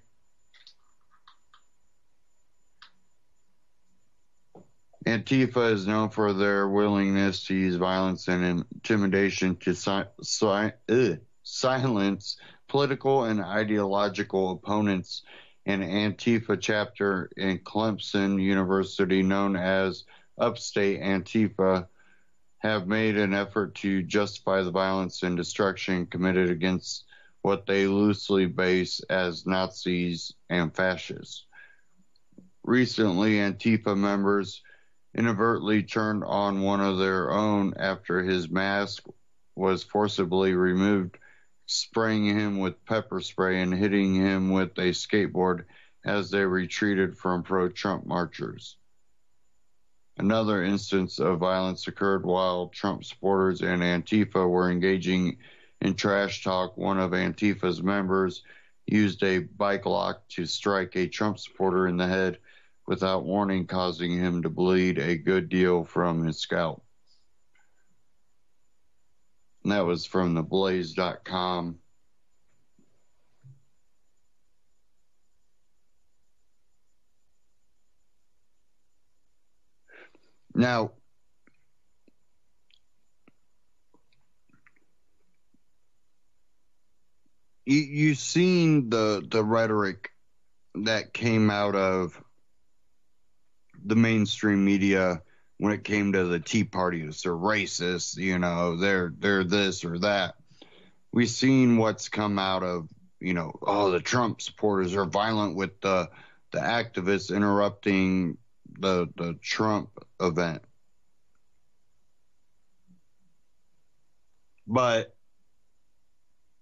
Antifa is known for their willingness to use violence and intimidation to silence political and ideological opponents. An Antifa chapter in Clemson University, known as Upstate Antifa, have made an effort to justify the violence and destruction committed against what they loosely base as Nazis and fascists. Recently, Antifa members inadvertently turned on one of their own after his mask was forcibly removed, spraying him with pepper spray and hitting him with a skateboard as they retreated from pro-Trump marchers. Another instance of violence occurred while Trump supporters and Antifa were engaging in trash talk. One of Antifa's members used a bike lock to strike a Trump supporter in the head without warning, causing him to bleed a good deal from his scalp. And that was from theblaze.com. Now, you've seen the rhetoric that came out of the mainstream media when it came to the Tea Partiers. They're racist, they're this or that. We've seen what's come out of, the Trump supporters are violent with the activists interrupting the Trump event. But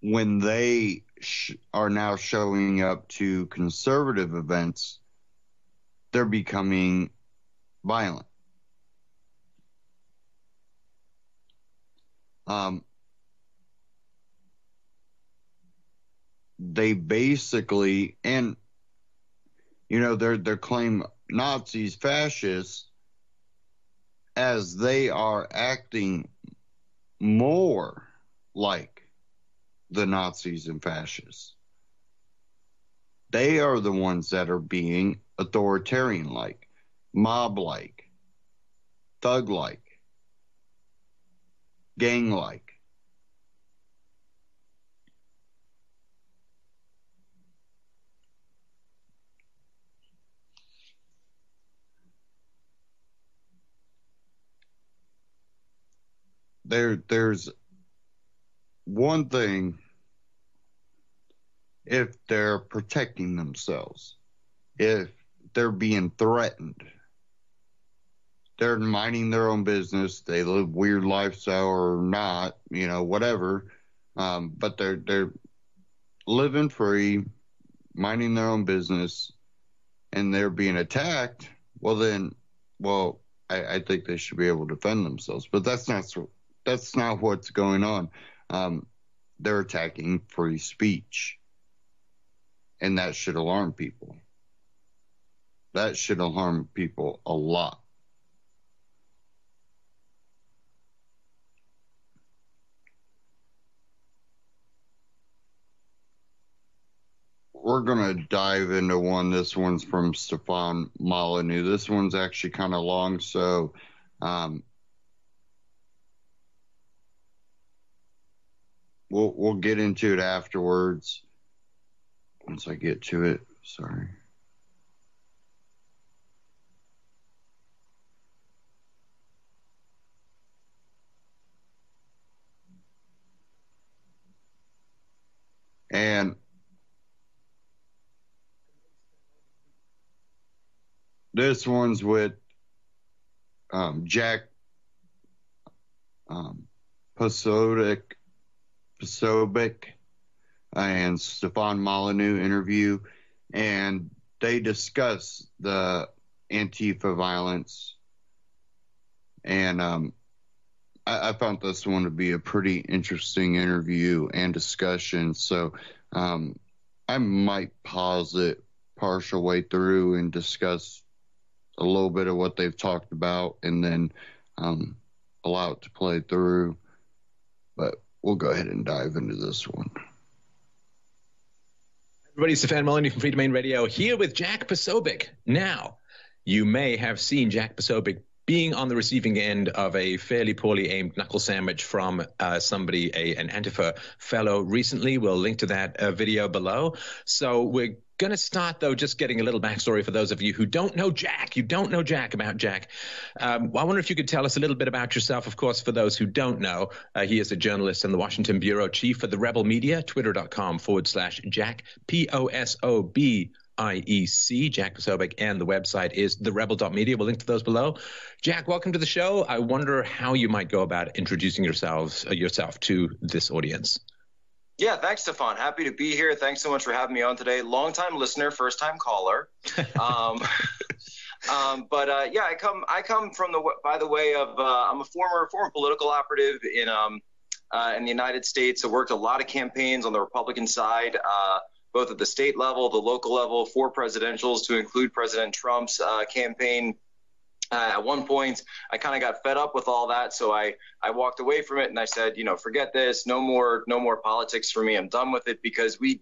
when they are now showing up to conservative events, they're becoming violent. They basically, and they're claim Nazis, fascists, as they are acting more like the Nazis and fascists. They are the ones that are being authoritarian-like, mob-like, thug-like, gang-like. There's one thing if they're protecting themselves, if they're being threatened, they're minding their own business, they live weird lifestyle or not, whatever, but they're living free, minding their own business, and they're being attacked, I think they should be able to defend themselves. But that's not what's going on. They're attacking free speech. And that should alarm people. That should alarm people a lot. We're going to dive into one. This one's from Stefan Molyneux. This one's actually kind of long, so we'll get into it afterwards once I get to it. Sorry. And this one's with Jack Posobiec. and Stefan Molyneux interview, and they discuss the Antifa violence. And I found this one to be a pretty interesting interview and discussion. So I might pause it partial way through and discuss a little bit of what they've talked about, and then allow it to play through. But we'll go ahead and dive into this one. Everybody, Stefan Molyneux from Free Domain Radio here with Jack Posobiec. Now, you may have seen Jack Posobiec being on the receiving end of a fairly poorly aimed knuckle sandwich from somebody, an Antifa fellow recently. We'll link to that video below. So we're going to start, though, just getting a little backstory for those of you who don't know Jack. You don't know Jack about Jack. I wonder if you could tell us a little bit about yourself. Of course, for those who don't know, he is a journalist and the Washington bureau chief for the Rebel Media, twitter.com/Jack, POSOBIEC, Jack Posobiec, and the website is therebel.media. We'll link to those below. Jack, welcome to the show. I wonder how you might go about introducing yourself to this audience. Yeah, thanks, Stefan. Happy to be here. Thanks so much for having me on today. Long-time listener, first-time caller. Yeah, I come from by the way of I'm a former political operative in the United States. I worked a lot of campaigns on the Republican side, both at the state level, the local level, for presidentials, to include President Trump's campaign. At one point, I kind of got fed up with all that, so I walked away from it, and I said, forget this, no more politics for me. I'm done with it, because we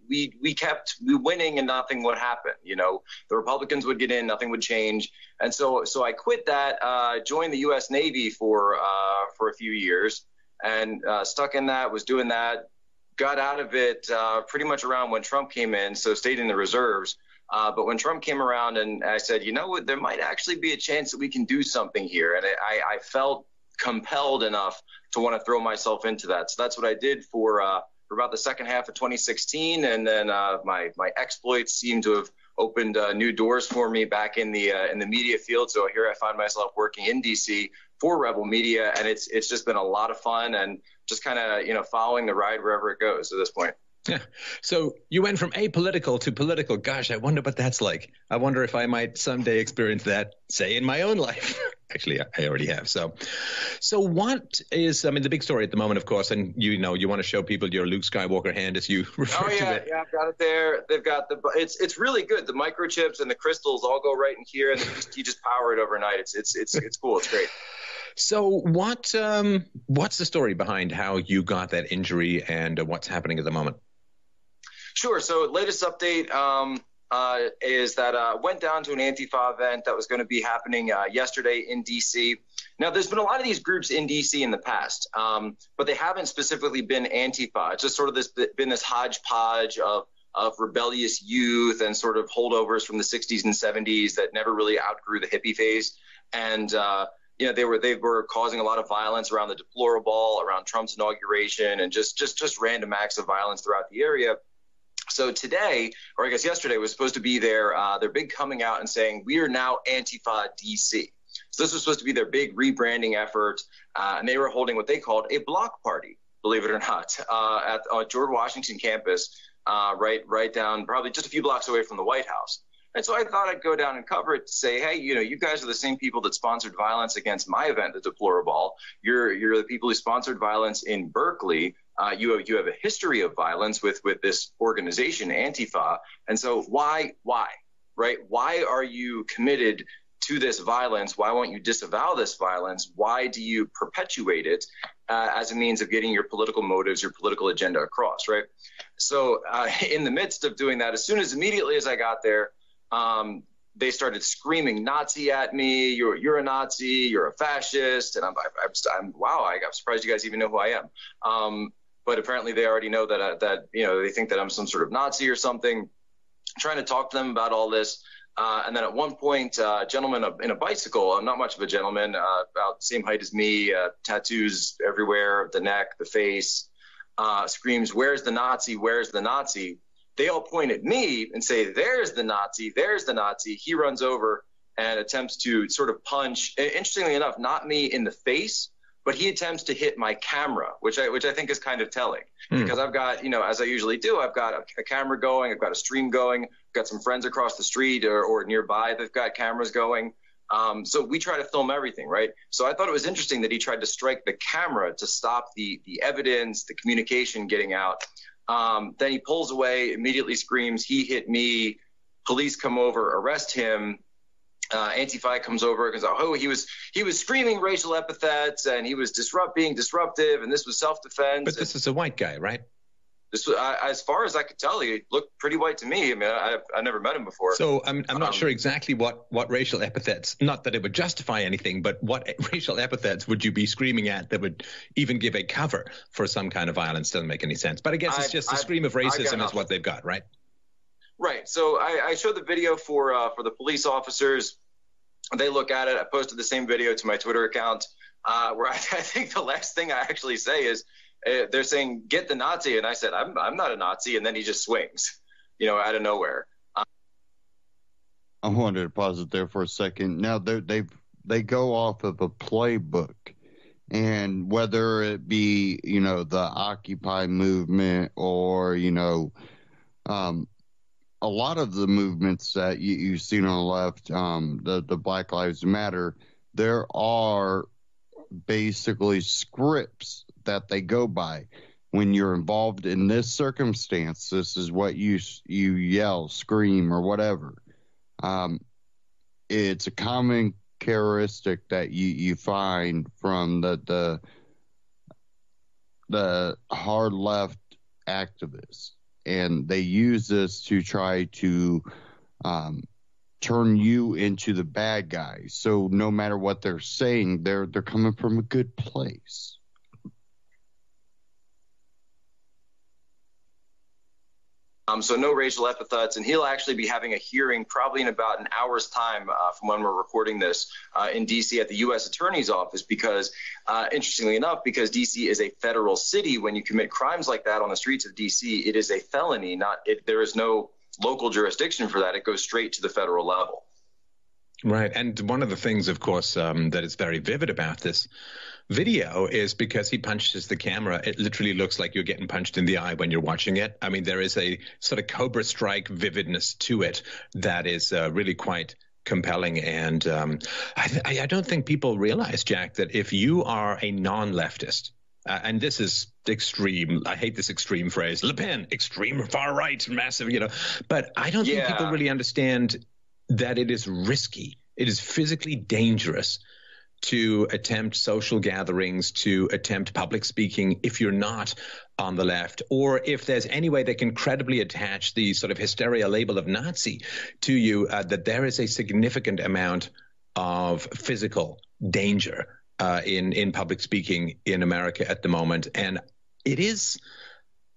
kept winning and nothing would happen. The Republicans would get in, nothing would change, and so I quit that, joined the U.S. Navy for a few years, and stuck in that, was doing that, got out of it pretty much around when Trump came in, so stayed in the reserves. But when Trump came around, and I said, there might actually be a chance that we can do something here. And I felt compelled enough to want to throw myself into that. So that's what I did for about the second half of 2016. And then my exploits seem to have opened new doors for me back in the media field. So here I find myself working in D.C. for Rebel Media. And it's just been a lot of fun, and just kind of, following the ride wherever it goes at this point. Yeah. So you went from apolitical to political. Gosh, I wonder what that's like. I wonder if I might someday experience that, say, in my own life. Actually, I already have. So what is, the big story at the moment, of course, and you want to show people your Luke Skywalker hand, as you refer to it. Yeah, I've got it there. They've got it's really good. The microchips and the crystals all go right in here, and you just power it overnight. It's cool. It's great. So what's the story behind how you got that injury, and what's happening at the moment? Sure. So latest update is that I went down to an Antifa event that was going to be happening yesterday in D.C. Now, there's been a lot of these groups in D.C. in the past, but they haven't specifically been Antifa. It's just sort of been this hodgepodge of rebellious youth and sort of holdovers from the 60s and 70s that never really outgrew the hippie phase. And they were causing a lot of violence around the deplorable, around Trump's inauguration, and just random acts of violence throughout the area. So today, or I guess yesterday, was supposed to be their big coming out and saying, we are now Antifa DC. So this was supposed to be their big rebranding effort, and they were holding what they called a block party, believe it or not, at George Washington campus, right down probably just a few blocks away from the White House. And so I thought I'd go down and cover it to say, hey, you guys are the same people that sponsored violence against my event, the Deplorable. You're the people who sponsored violence in Berkeley. You have a history of violence with this organization, Antifa. And so why, right? Why are you committed to this violence? Why won't you disavow this violence? Why do you perpetuate it as a means of getting your political motives, your political agenda across, right? So in the midst of doing that, immediately as I got there, they started screaming Nazi at me. You're a Nazi. You're a fascist. And I'm surprised you guys even know who I am. But apparently they already know that they think that I'm some sort of Nazi or something. Trying to talk to them about all this. And then at one point, a gentleman in a bicycle, not much of a gentleman, about the same height as me, tattoos everywhere, the neck, the face, screams, "Where's the Nazi? Where's the Nazi?" They all point at me and say, "There's the Nazi, there's the Nazi." He runs over and attempts to sort of punch, interestingly enough, not me in the face, but he attempts to hit my camera, which I think is kind of telling, because I've got, as I usually do, I've got a camera going, I've got a stream going, I've got some friends across the street or nearby that've got cameras going. So we try to film everything, right? So I thought it was interesting that he tried to strike the camera to stop the evidence, the communication getting out. Then he pulls away, immediately screams, "He hit me." Police come over, arrest him. Anti-Fi comes over and goes, "Oh, he was screaming racial epithets and he was being disruptive, and this was self-defense." But this is a white guy, right? This was, as far as I could tell, he looked pretty white to me. I mean, I never met him before. So I'm not sure exactly what racial epithets, not that it would justify anything, but what racial epithets would you be screaming at that would even give a cover for some kind of violence? Doesn't make any sense. But I guess it's just a scream of racism is what they've got, right? Right. So I showed the video for the police officers. They look at it. I posted the same video to my Twitter account, where I think the last thing I actually say is they're saying, "Get the Nazi," and I said, "I'm not a Nazi," and then he just swings, out of nowhere. I wanted to pause it there for a second. Now they go off of a playbook, and whether it be the Occupy movement or a lot of the movements that you've seen on the left, the Black Lives Matter, there are basically scripts that they go by. When you're involved in this circumstance, this is what you yell, scream, or whatever. It's a common characteristic that you find from the hard left activists. And they use this to try to turn you into the bad guy. So no matter what they're saying, they're coming from a good place. So no racial epithets, and he'll actually be having a hearing probably in about an hour's time from when we're recording this in D.C. at the U.S. Attorney's Office, because interestingly enough, because D.C. is a federal city, when you commit crimes like that on the streets of D.C., it is a felony. There is no local jurisdiction for that. It goes straight to the federal level. Right. And one of the things, of course, that is very vivid about this video is because he punches the camera. It literally looks like you're getting punched in the eye when you're watching it. I mean, there is a sort of Cobra Strike vividness to it that is really quite compelling. And I don't think people realize, Jack, that if you are a non-leftist, and this is extreme, I hate this extreme phrase, Le Pen, extreme, far right, massive, but I don't think people really understand that it is risky. It is physically dangerous to attempt social gatherings, to attempt public speaking if you're not on the left, or if there's any way they can credibly attach the sort of hysteria label of Nazi to you, that there is a significant amount of physical danger in public speaking in America at the moment. And it is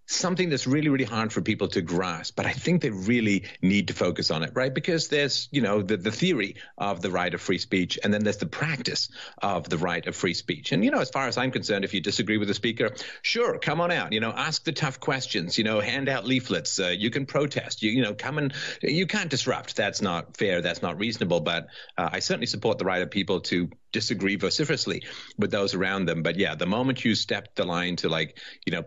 something that's really, really hard for people to grasp, but I think they really need to focus on it, right? Because there's, the theory of the right of free speech, and then there's the practice of the right of free speech. And, as far as I'm concerned, if you disagree with the speaker, sure, come on out, ask the tough questions, hand out leaflets, you can protest, come and you can't disrupt. That's not fair. That's not reasonable. But I certainly support the right of people to disagree vociferously with those around them. But yeah, the moment you step the line to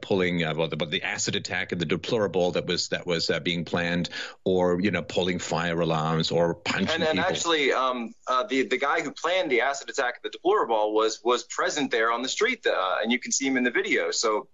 pulling the acid attack and the deplorable that was being planned, or pulling fire alarms or punching and people. Actually, the guy who planned the acid attack at the deplorable was present there on the street, and you can see him in the video. So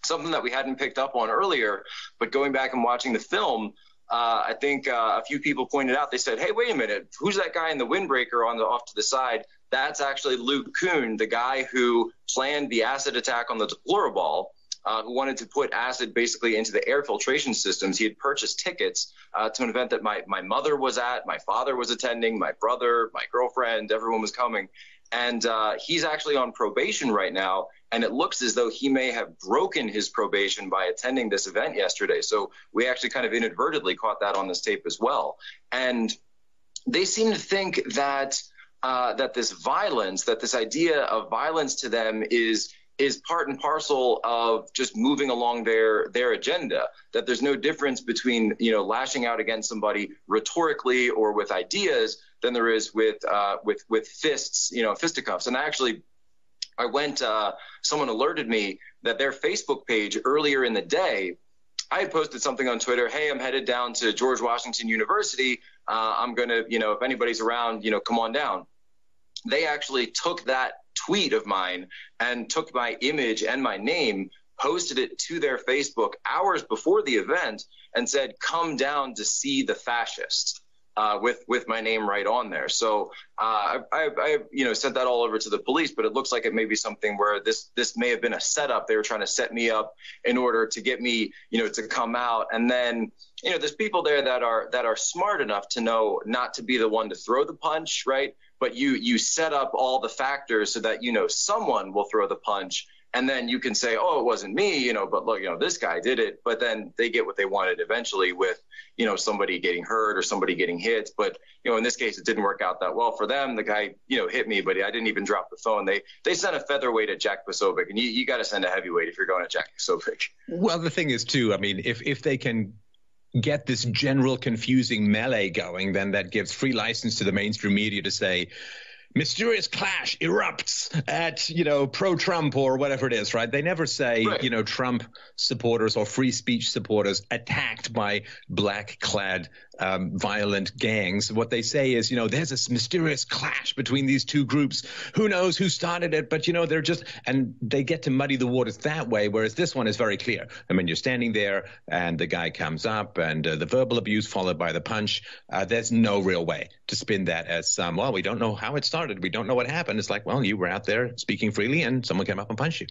something that we hadn't picked up on earlier, but going back and watching the film, I think a few people pointed out, they said, "Hey, wait a minute, who's that guy in the windbreaker off to the side?" That's actually Luke Kuhn, the guy who planned the acid attack on the deplorable, who wanted to put acid basically into the air filtration systems. He had purchased tickets to an event that my mother was at, my father was attending, my brother, my girlfriend, everyone was coming. And he's actually on probation right now, and it looks as though he may have broken his probation by attending this event yesterday. So we actually kind of inadvertently caught that on this tape as well. And they seem to think that this violence, that this idea of violence to them is part and parcel of just moving along their agenda, that there's no difference between, lashing out against somebody rhetorically or with ideas than there is with fists, fisticuffs. And I actually someone alerted me that their Facebook page earlier in the day, I had posted something on Twitter. Hey, I'm headed down to George Washington University. I'm going to, if anybody's around, come on down. They actually took that tweet of mine and took my image and my name, posted it to their Facebook hours before the event and said, come down to see the fascists. With my name right on there. So I sent that all over to the police, but it looks like it may be something where this may have been a setup. They were trying to set me up in order to get me, to come out. And then, there's people there that are smart enough to know not to be the one to throw the punch, right? But you set up all the factors so that, someone will throw the punch. And then you can say, oh, it wasn't me, but look, this guy did it. But then they get what they wanted eventually with, somebody getting hurt or somebody getting hit. But, in this case, it didn't work out that well for them. The guy, hit me, but I didn't even drop the phone. They sent a featherweight at Jack Posobiec, and you got to send a heavyweight if you're going to Jack Posobiec. Well, the thing is, too, I mean, if they can get this general confusing melee going, then that gives free license to the mainstream media to say, mysterious clash erupts at, pro-Trump or whatever it is, right? They never say, right. Trump supporters or free speech supporters attacked by black-clad violent gangs. What they say is, there's this mysterious clash between these two groups. Who knows who started it? But, they're just – and they get to muddy the waters that way, whereas this one is very clear. I mean, you're standing there and the guy comes up and the verbal abuse followed by the punch. There's no real way to spin that as well, we don't know how it started. We don't know what happened. It's like, well, you were out there speaking freely and someone came up and punched you.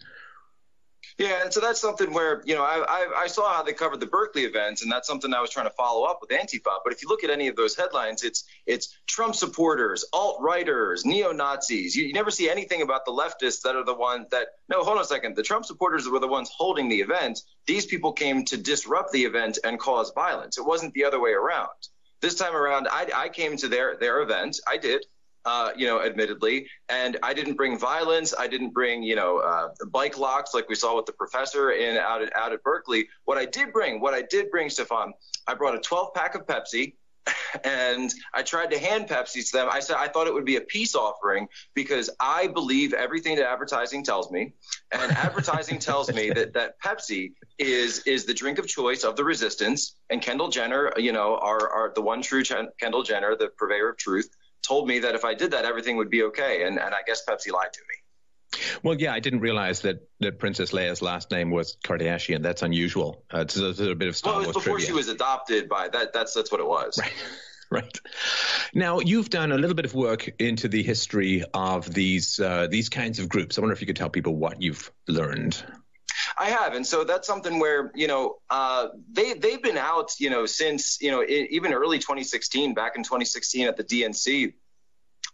Yeah, and so that's something where, I saw how they covered the Berkeley events, and that's something I was trying to follow up with Antifa. But if you look at any of those headlines, it's Trump supporters, alt-righters, neo-Nazis. You never see anything about the leftists that are the ones that – no, hold on a second. The Trump supporters were the ones holding the event. These people came to disrupt the event and cause violence. It wasn't the other way around. This time around, I came to their event. I did. Admittedly, and I didn't bring violence. I didn't bring, bike locks like we saw with the professor out at Berkeley. What I did bring, Stefan, I brought a 12-pack of Pepsi, and I tried to hand Pepsi to them. I said I thought it would be a peace offering because I believe everything that advertising tells me, and advertising tells me that Pepsi is the drink of choice of the resistance. And Kendall Jenner, are the one true Kendall Jenner, the purveyor of truth, told me that if I did that, everything would be okay. And I guess Pepsi lied to me. Well, yeah, I didn't realize that Princess Leia's last name was Kardashian. That's unusual. It's a bit of Star Wars trivia. Well, it was before trivia. She was adopted by that. That's what it was. Right. Right. Now, you've done a little bit of work into the history of these kinds of groups. I wonder if you could tell people what you've learned. I have. And so that's something where, they've been out, since, even early 2016, back in 2016 at the DNC.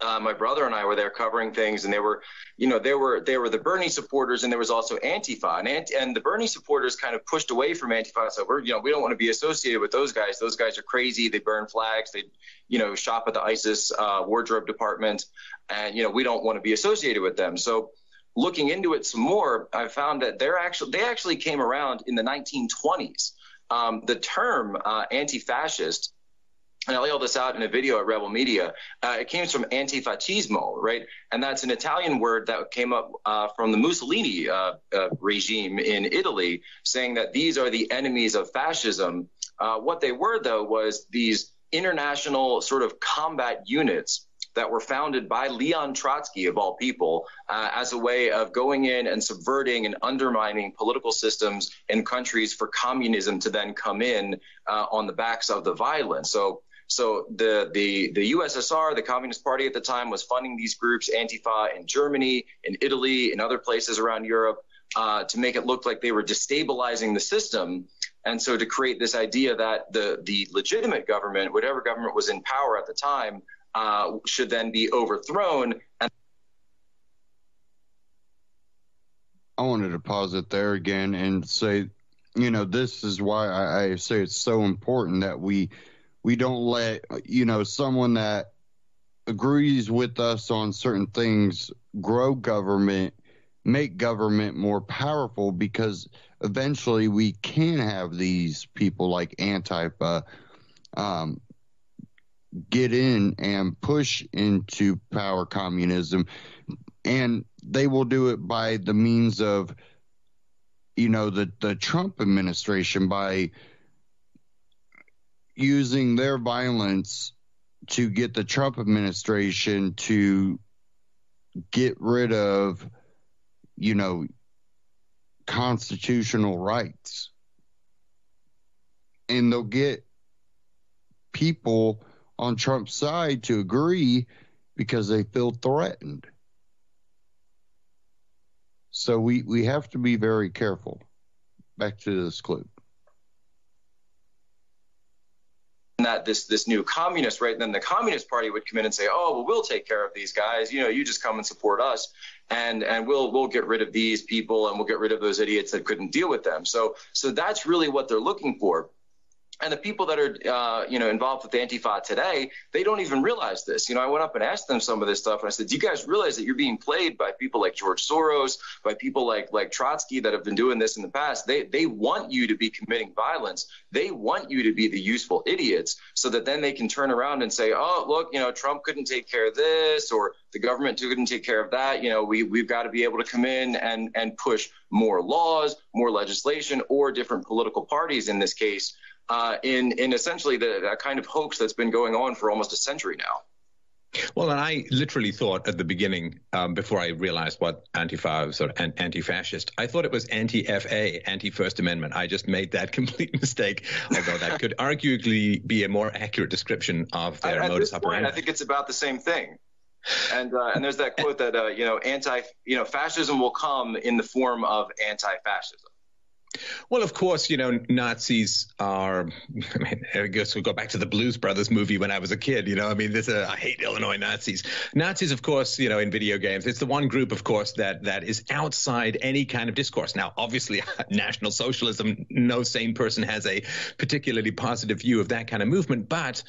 My brother and I were there covering things, and they were the Bernie supporters, and there was also Antifa, and the Bernie supporters kind of pushed away from Antifa. So we don't want to be associated with those guys. Those guys are crazy. They burn flags. They, shop at the ISIS wardrobe department, and we don't want to be associated with them. So looking into it some more, I found that they actually came around in the 1920s. The term anti-fascist. And I lay all this out in a video at Rebel Media. It came from antifascismo, right? And that's an Italian word that came up from the Mussolini regime in Italy, saying that these are the enemies of fascism. What they were, though, was these international sort of combat units that were founded by Leon Trotsky, of all people, as a way of going in and subverting and undermining political systems in countries for communism to then come in on the backs of the violence. So the USSR, the Communist Party at the time, was funding these groups, Antifa, in Germany, in Italy, in other places around Europe, to make it look like they were destabilizing the system. And so to create this idea that the legitimate government, whatever government was in power at the time, should then be overthrown. I wanted to pause it there again and say, this is why I say it's so important that we don't let, someone that agrees with us on certain things grow government, make government more powerful, because eventually we can have these people like Antifa get in and push into power communism. And they will do it by the means of, the Trump administration, by using their violence to get the Trump administration to get rid of, constitutional rights. And they'll get people on Trump's side to agree because they feel threatened. So we have to be very careful. Back to this clip. That this new communist, right? And then the Communist Party would come in and say, oh, well, we'll take care of these guys. You just come and support us, and we'll get rid of these people, and we'll get rid of those idiots that couldn't deal with them. So that's really what they're looking for. And the people that are, involved with Antifa today, they don't even realize this. I went up and asked them some of this stuff, and I said, do you guys realize that you're being played by people like George Soros, by people like Trotsky that have been doing this in the past? They want you to be committing violence. They want you to be the useful idiots so that then they can turn around and say, oh, look, Trump couldn't take care of this, or the government couldn't take care of that. We've got to be able to come in and push more laws, more legislation, or different political parties in this case. In essentially the kind of hoax that's been going on for almost a century now. Well, and I literally thought at the beginning, before I realized what Antifa was, sort of anti-fascist, I thought it was anti-FA, anti-First Amendment. I just made that complete mistake, although that could arguably be a more accurate description of their modus operandi. I think it's about the same thing. And there's that quote that fascism will come in the form of anti-fascism. Well, of course, Nazis are, I guess we'll go back to the Blues Brothers movie when I was a kid, I hate Illinois Nazis. Nazis, of course, in video games, it's the one group, of course, that is outside any kind of discourse. Now, obviously, National Socialism, no sane person has a particularly positive view of that kind of movement, but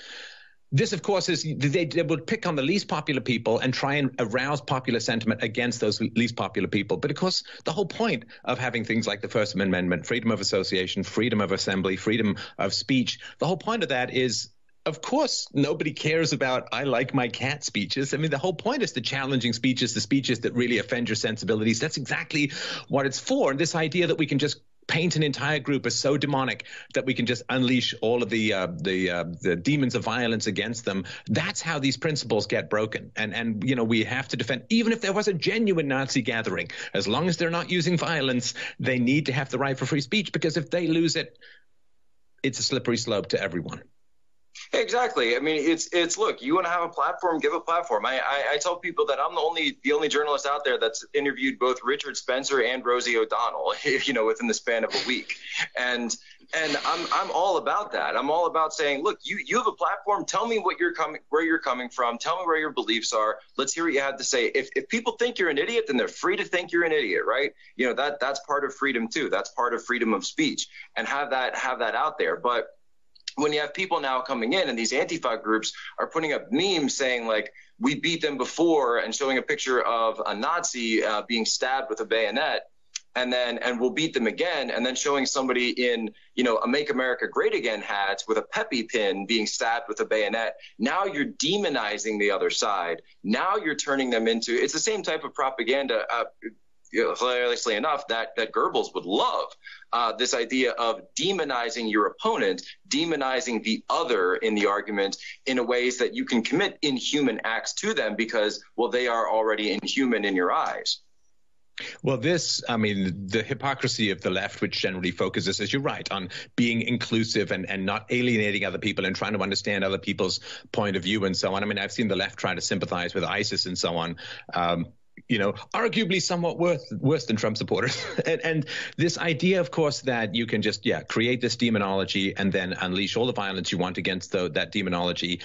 this, of course, is they would pick on the least popular people and try and arouse popular sentiment against those least popular people. But, of course, the whole point of having things like the First Amendment, freedom of association, freedom of assembly, freedom of speech, the whole point of that is, of course, nobody cares about I like my cat speeches. I mean, the whole point is the challenging speeches, the speeches that really offend your sensibilities. That's exactly what it's for. And this idea that we can just paint an entire group as so demonic that we can just unleash all of the demons of violence against them. That's how these principles get broken. And we have to defend, even if there was a genuine Nazi gathering, as long as they're not using violence, they need to have the right for free speech, because if they lose it, it's a slippery slope to everyone. Exactly. I mean, it's look, you want to have a platform, give a platform. I tell people that I'm the only journalist out there that's interviewed both Richard Spencer and Rosie O'Donnell, within the span of a week. And I'm all about that. I'm all about saying, look, you have a platform. Tell me where you're coming from. Tell me where your beliefs are. Let's hear what you have to say. If people think you're an idiot, then they're free to think you're an idiot, right? That's part of freedom too. That's part of freedom of speech, and have that out there. But when you have people now coming in and these Antifa groups are putting up memes saying like, we beat them before, and showing a picture of a Nazi being stabbed with a bayonet, and we'll beat them again, and then showing somebody in, a Make America Great Again hat with a Pepe pin being stabbed with a bayonet. Now you're demonizing the other side. Now you're turning them into, it's the same type of propaganda, hilariously enough, that Goebbels would love, this idea of demonizing your opponent, demonizing the other in the argument in ways that you can commit inhuman acts to them because, well, they are already inhuman in your eyes. Well, the hypocrisy of the left, which generally focuses, as you're right, on being inclusive and not alienating other people and trying to understand other people's point of view and so on. I mean, I've seen the left try to sympathize with ISIS and so on. Arguably somewhat worse than Trump supporters. and this idea, of course, that you can just, create this demonology and then unleash all the violence you want against that demonology.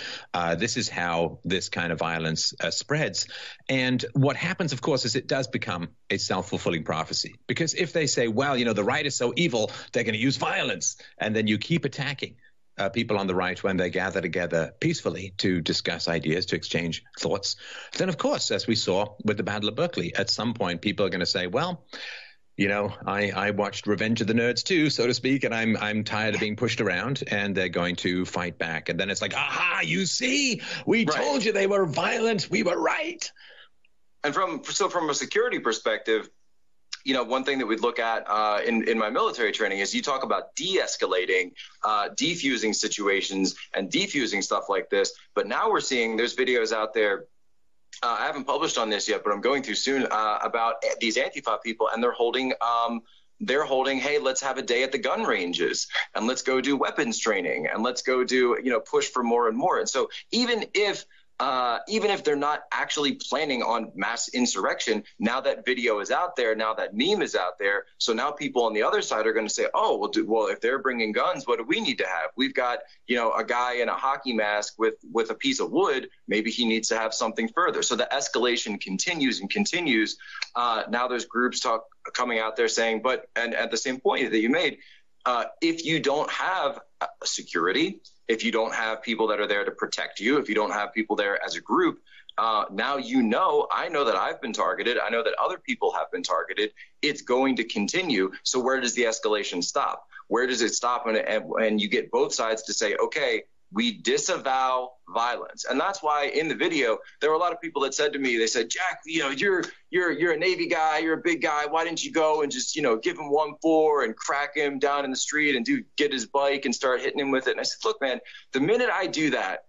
This is how this kind of violence spreads. And what happens, of course, is it does become a self-fulfilling prophecy. Because if they say, well, the right is so evil, they're going to use violence, and then you keep attacking people on the right when they gather together peacefully to discuss ideas, to exchange thoughts, then, of course, as we saw with the Battle of Berkeley, at some point people are going to say, well, I watched Revenge of the Nerds too, so to speak, and I'm tired of being pushed around, and they're going to fight back. And then it's like, aha, you see, we told you they were violent. We were right. And from a security perspective, one thing that we'd look at in my military training is you talk about de-escalating, defusing situations and defusing stuff like this. But now we're seeing there's videos out there. I haven't published on this yet, but I'm going through soon about these Antifa people, and they're holding, hey, let's have a day at the gun ranges, and let's go do weapons training, and let's go do, push for more and more. And so even if they're not actually planning on mass insurrection, now that video is out there, now that meme is out there, so now people on the other side are going to say, oh, well, if they're bringing guns, what do we need to have? We've got, a guy in a hockey mask with a piece of wood. Maybe he needs to have something further. So the escalation continues and continues. Now there's groups coming out there saying, and at the same point that you made, if you don't have security, if you don't have people that are there to protect you, if you don't have people there as a group, now I know that I've been targeted. I know that other people have been targeted. It's going to continue. So where does the escalation stop? Where does it stop? And you get both sides to say, okay, we disavow violence. And that's why in the video, there were a lot of people that said to me, they said, Jack, you're a Navy guy, you're a big guy. Why didn't you go and just, give him 1-4 and crack him down in the street and get his bike and start hitting him with it? And I said, look, man, the minute I do that,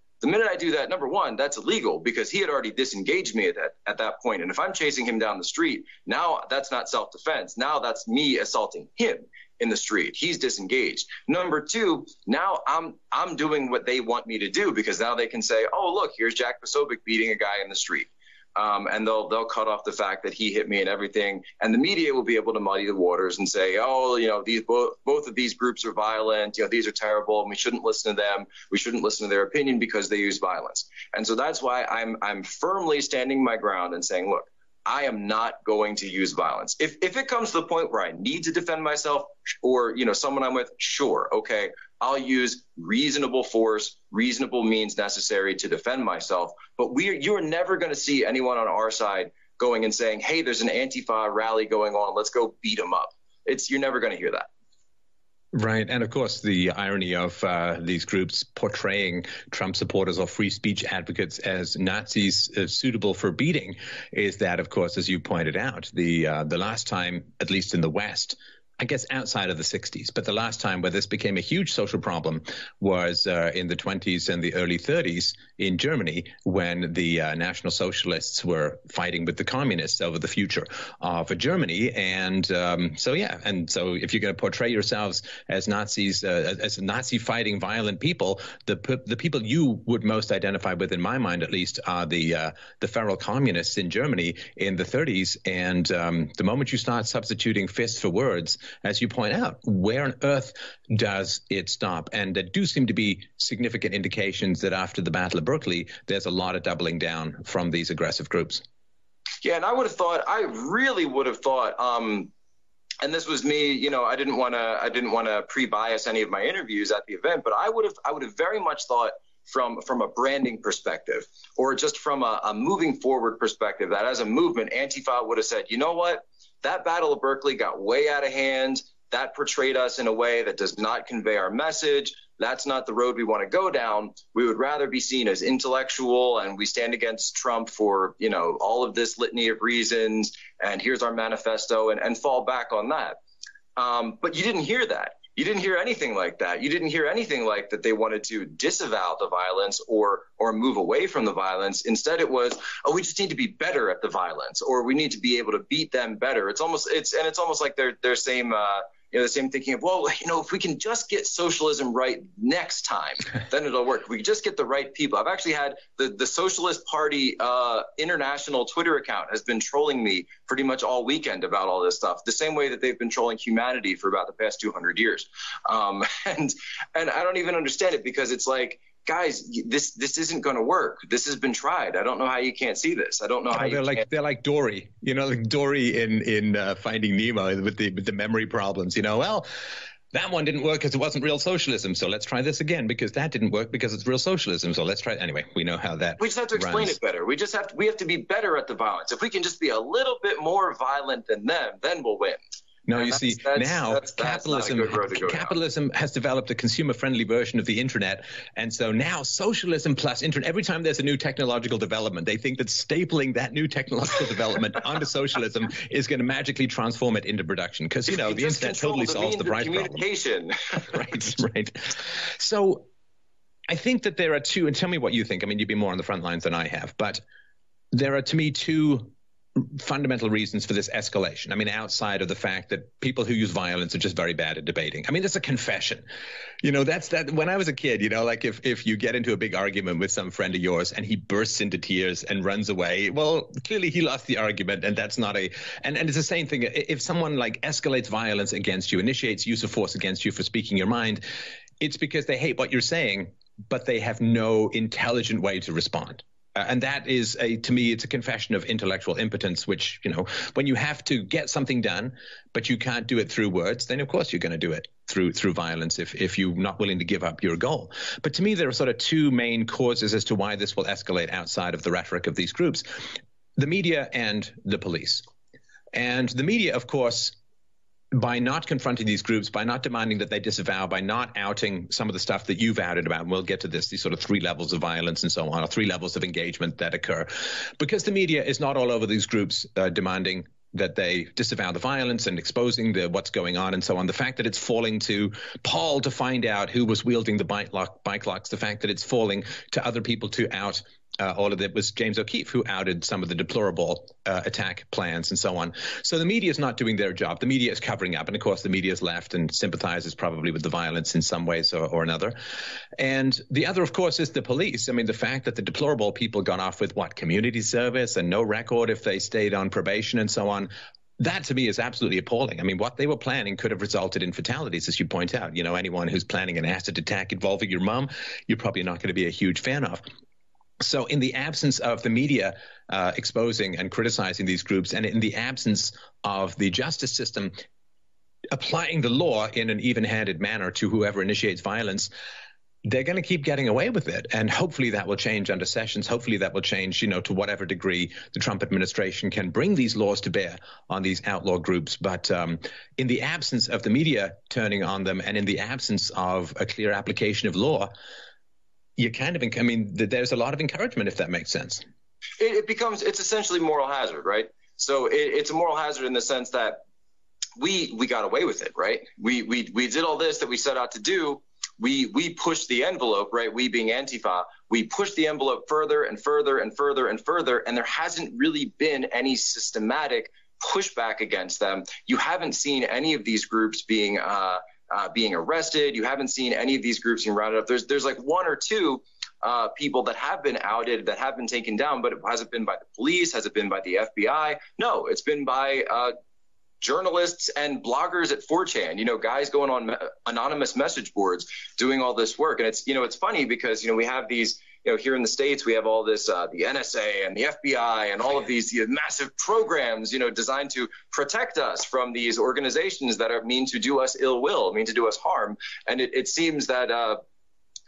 number one, that's illegal because he had already disengaged me at that point. And if I'm chasing him down the street, now that's not self-defense. Now that's me assaulting him in the street. He's disengaged. Number two, now I'm doing what they want me to do because now they can say, oh, look, here's Jack Posobiec beating a guy in the street. And they'll cut off the fact that he hit me and everything. And the media will be able to muddy the waters and say, oh, these both of these groups are violent. These are terrible, and we shouldn't listen to them. We shouldn't listen to their opinion because they use violence. And so that's why I'm firmly standing my ground and saying, look, I am not going to use violence. If it comes to the point where I need to defend myself or, someone I'm with, sure, okay, I'll use reasonable force, reasonable means necessary to defend myself. But you're never going to see anyone on our side going and saying, hey, there's an Antifa rally going on. Let's go beat them up. You're never going to hear that. Right. And of course, the irony of these groups portraying Trump supporters or free speech advocates as Nazis suitable for beating is that, of course, as you pointed out, the last time, at least in the West, I guess outside of the 60s, but the last time where this became a huge social problem was in the 20s and the early 30s in Germany when the National Socialists were fighting with the communists over the future of Germany. And so if you're going to portray yourselves as Nazis, as Nazi fighting violent people, the people you would most identify with, in my mind at least, are the feral communists in Germany in the 30s. And the moment you start substituting fists for words, as you point out, where on earth does it stop? And there do seem to be significant indications that after the Battle of Berkeley, there's a lot of doubling down from these aggressive groups. Yeah, and I really would have thought, and this was me, I didn't want to pre-bias any of my interviews at the event, but I would have very much thought from a branding perspective or just from a moving forward perspective that as a movement, Antifa would have said, you know what? That Battle of Berkeley got way out of hand. That portrayed us in a way that does not convey our message. That's not the road we want to go down. We would rather be seen as intellectual, and we stand against Trump for, all of this litany of reasons, and here's our manifesto, and fall back on that. But you didn't hear that. You didn't hear anything like that. You didn't hear anything like that they wanted to disavow the violence or move away from the violence. Instead, it was, oh, we just need to be better at the violence, or we need to be able to beat them better. It's almost like their same the same thinking of, well, if we can just get socialism right next time, then it'll work. We just get the right people. I've actually had the Socialist Party international Twitter account has been trolling me pretty much all weekend about all this stuff, the same way that they've been trolling humanity for about the past 200 years. And I don't even understand it because it's like, guys, this isn't going to work. This has been tried. I don't know how you can't see this. I don't know how they're like Dory, like Dory in Finding Nemo with the memory problems. Well, that one didn't work because it wasn't real socialism. So let's try this again because that didn't work because it's real socialism. So let's try it anyway. We know how that. We just have to explain it better. We have to be better at the violence. If we can just be a little bit more violent than them, then we'll win. No, you see, now capitalism has developed a consumer-friendly version of the internet, and so now socialism plus internet. Every time there's a new technological development, they think that stapling that new technological development onto socialism is going to magically transform it into production, because the internet totally solves the price problem. Right. So I think that there are two, and tell me what you think. I mean, you've been more on the front lines than I have, but there are, to me, two fundamental reasons for this escalation. I mean, outside of the fact that people who use violence are just very bad at debating. I mean, that's a confession. That's that. When I was a kid, like if you get into a big argument with some friend of yours and he bursts into tears and runs away, well, clearly he lost the argument, and that's not and it's the same thing. If someone escalates violence against you, initiates use of force against you for speaking your mind, it's because they hate what you're saying, but they have no intelligent way to respond. And that is, to me, it's a confession of intellectual impotence, which, when you have to get something done, but you can't do it through words, then, of course, you're going to do it through violence if you're not willing to give up your goal. But to me, there are sort of two main causes as to why this will escalate outside of the rhetoric of these groups: the media and the police. And the media, of course, by not confronting these groups, by not demanding that they disavow, by not outing some of the stuff that you've outed about, and we'll get to this, these sort of 3 levels of violence and so on, or 3 levels of engagement that occur, because the media is not all over these groups demanding that they disavow the violence and exposing what's going on and so on. The fact that it's falling to Paul to find out who was wielding the bike locks, the fact that it's falling to other people to out all of it was James O'Keefe, who outed some of the deplorable attack plans and so on. So the media is not doing their job. The media is covering up. And, of course, the media is left and sympathizes probably with the violence in some ways or another. And the other, of course, is the police. I mean, the fact that the deplorable people got off with, community service and no record if they stayed on probation and so on. That, to me, is absolutely appalling. I mean, what they were planning could have resulted in fatalities, as you point out. Anyone who's planning an acid attack involving your mom, you're probably not going to be a huge fan of. So in the absence of the media exposing and criticizing these groups, and in the absence of the justice system applying the law in an even-handed manner to whoever initiates violence, they're going to keep getting away with it. And hopefully that will change under Sessions. Hopefully that will change, to whatever degree the Trump administration can bring these laws to bear on these outlaw groups. But in the absence of the media turning on them, and in the absence of a clear application of law, there's a lot of encouragement, if that makes sense. It's essentially moral hazard, right? So it's a moral hazard in the sense that we got away with it, right? We did all this that we set out to do. We pushed the envelope, right? We being Antifa, we pushed the envelope further and further and further and further, and there hasn't really been any systematic pushback against them. You haven't seen any of these groups being arrested. You haven't seen any of these groups being rounded up. There's 1 or 2 people that have been outed, that have been taken down, but has it been by the police? Has it been by the FBI? No, it's been by journalists and bloggers at 4chan, guys going on anonymous message boards doing all this work. And it's funny because, we have these, here in the States, we have all this, the NSA and the FBI and all of these massive programs, designed to protect us from these organizations that mean to do us ill will, mean to do us harm. And it seems that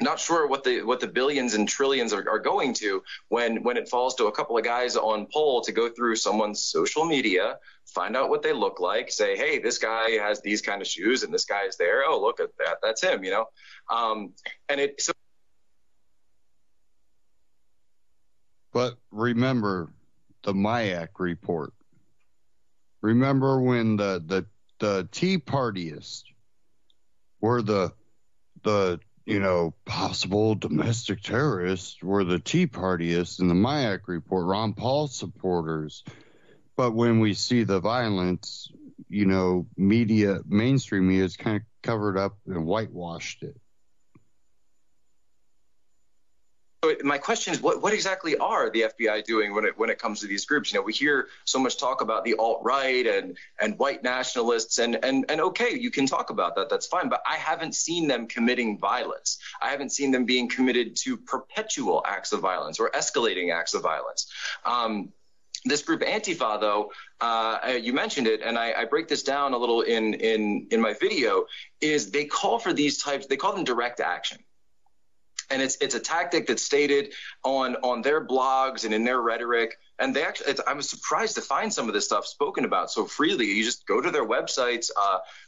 not sure what the billions and trillions are going to when it falls to a couple of guys on poll to go through someone's social media, find out what they look like, say, hey, this guy has these kind of shoes and this guy is there. Oh, look at that. That's him, But remember the Mayak report. Remember when the Tea Partyists were the possible domestic terrorists were the Tea Partyists in the Mayak report, Ron Paul supporters. But when we see the violence, mainstream media has kind of covered up and whitewashed it. My question is, what exactly are the FBI doing when it comes to these groups? We hear so much talk about the alt-right and white nationalists, and okay, you can talk about that. That's fine. But I haven't seen them committing violence. I haven't seen them being committed to perpetual acts of violence or escalating acts of violence. This group Antifa, though, you mentioned it, and I break this down a little in my video, is they call for these types, they call them direct action. And it's a tactic that's stated on their blogs and in their rhetoric. And they actually, I was surprised to find some of this stuff spoken about so freely. You just go to their websites.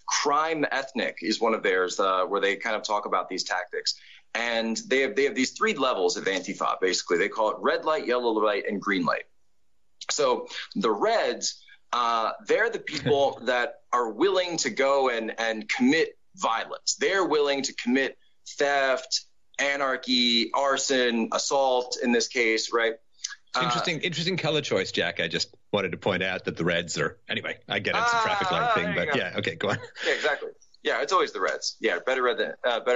Crime Ethnic is one of theirs, where they kind of talk about these tactics. And they have these 3 levels of Antifa, basically. They call it red light, yellow light, and green light. So the reds, they're the people that are willing to go and commit violence. They're willing to commit theft, anarchy, arson, assault in this case, right? Interesting color choice, Jack. I just wanted to point out that the reds are, anyway, I get it's a traffic light thing, but yeah, okay, go on. Yeah, exactly. Yeah, it's always the reds. Yeah, better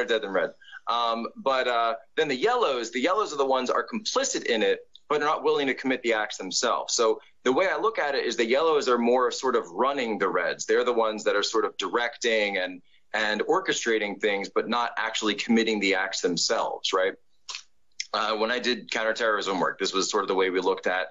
dead than red. But then the yellows are the ones are complicit in it, but are not willing to commit the acts themselves. So the way I look at it is the yellows are more sort of running the reds. They're the ones that are sort of directing and orchestrating things, but not actually committing the acts themselves, right? When I did counterterrorism work, this was sort of the way we looked at,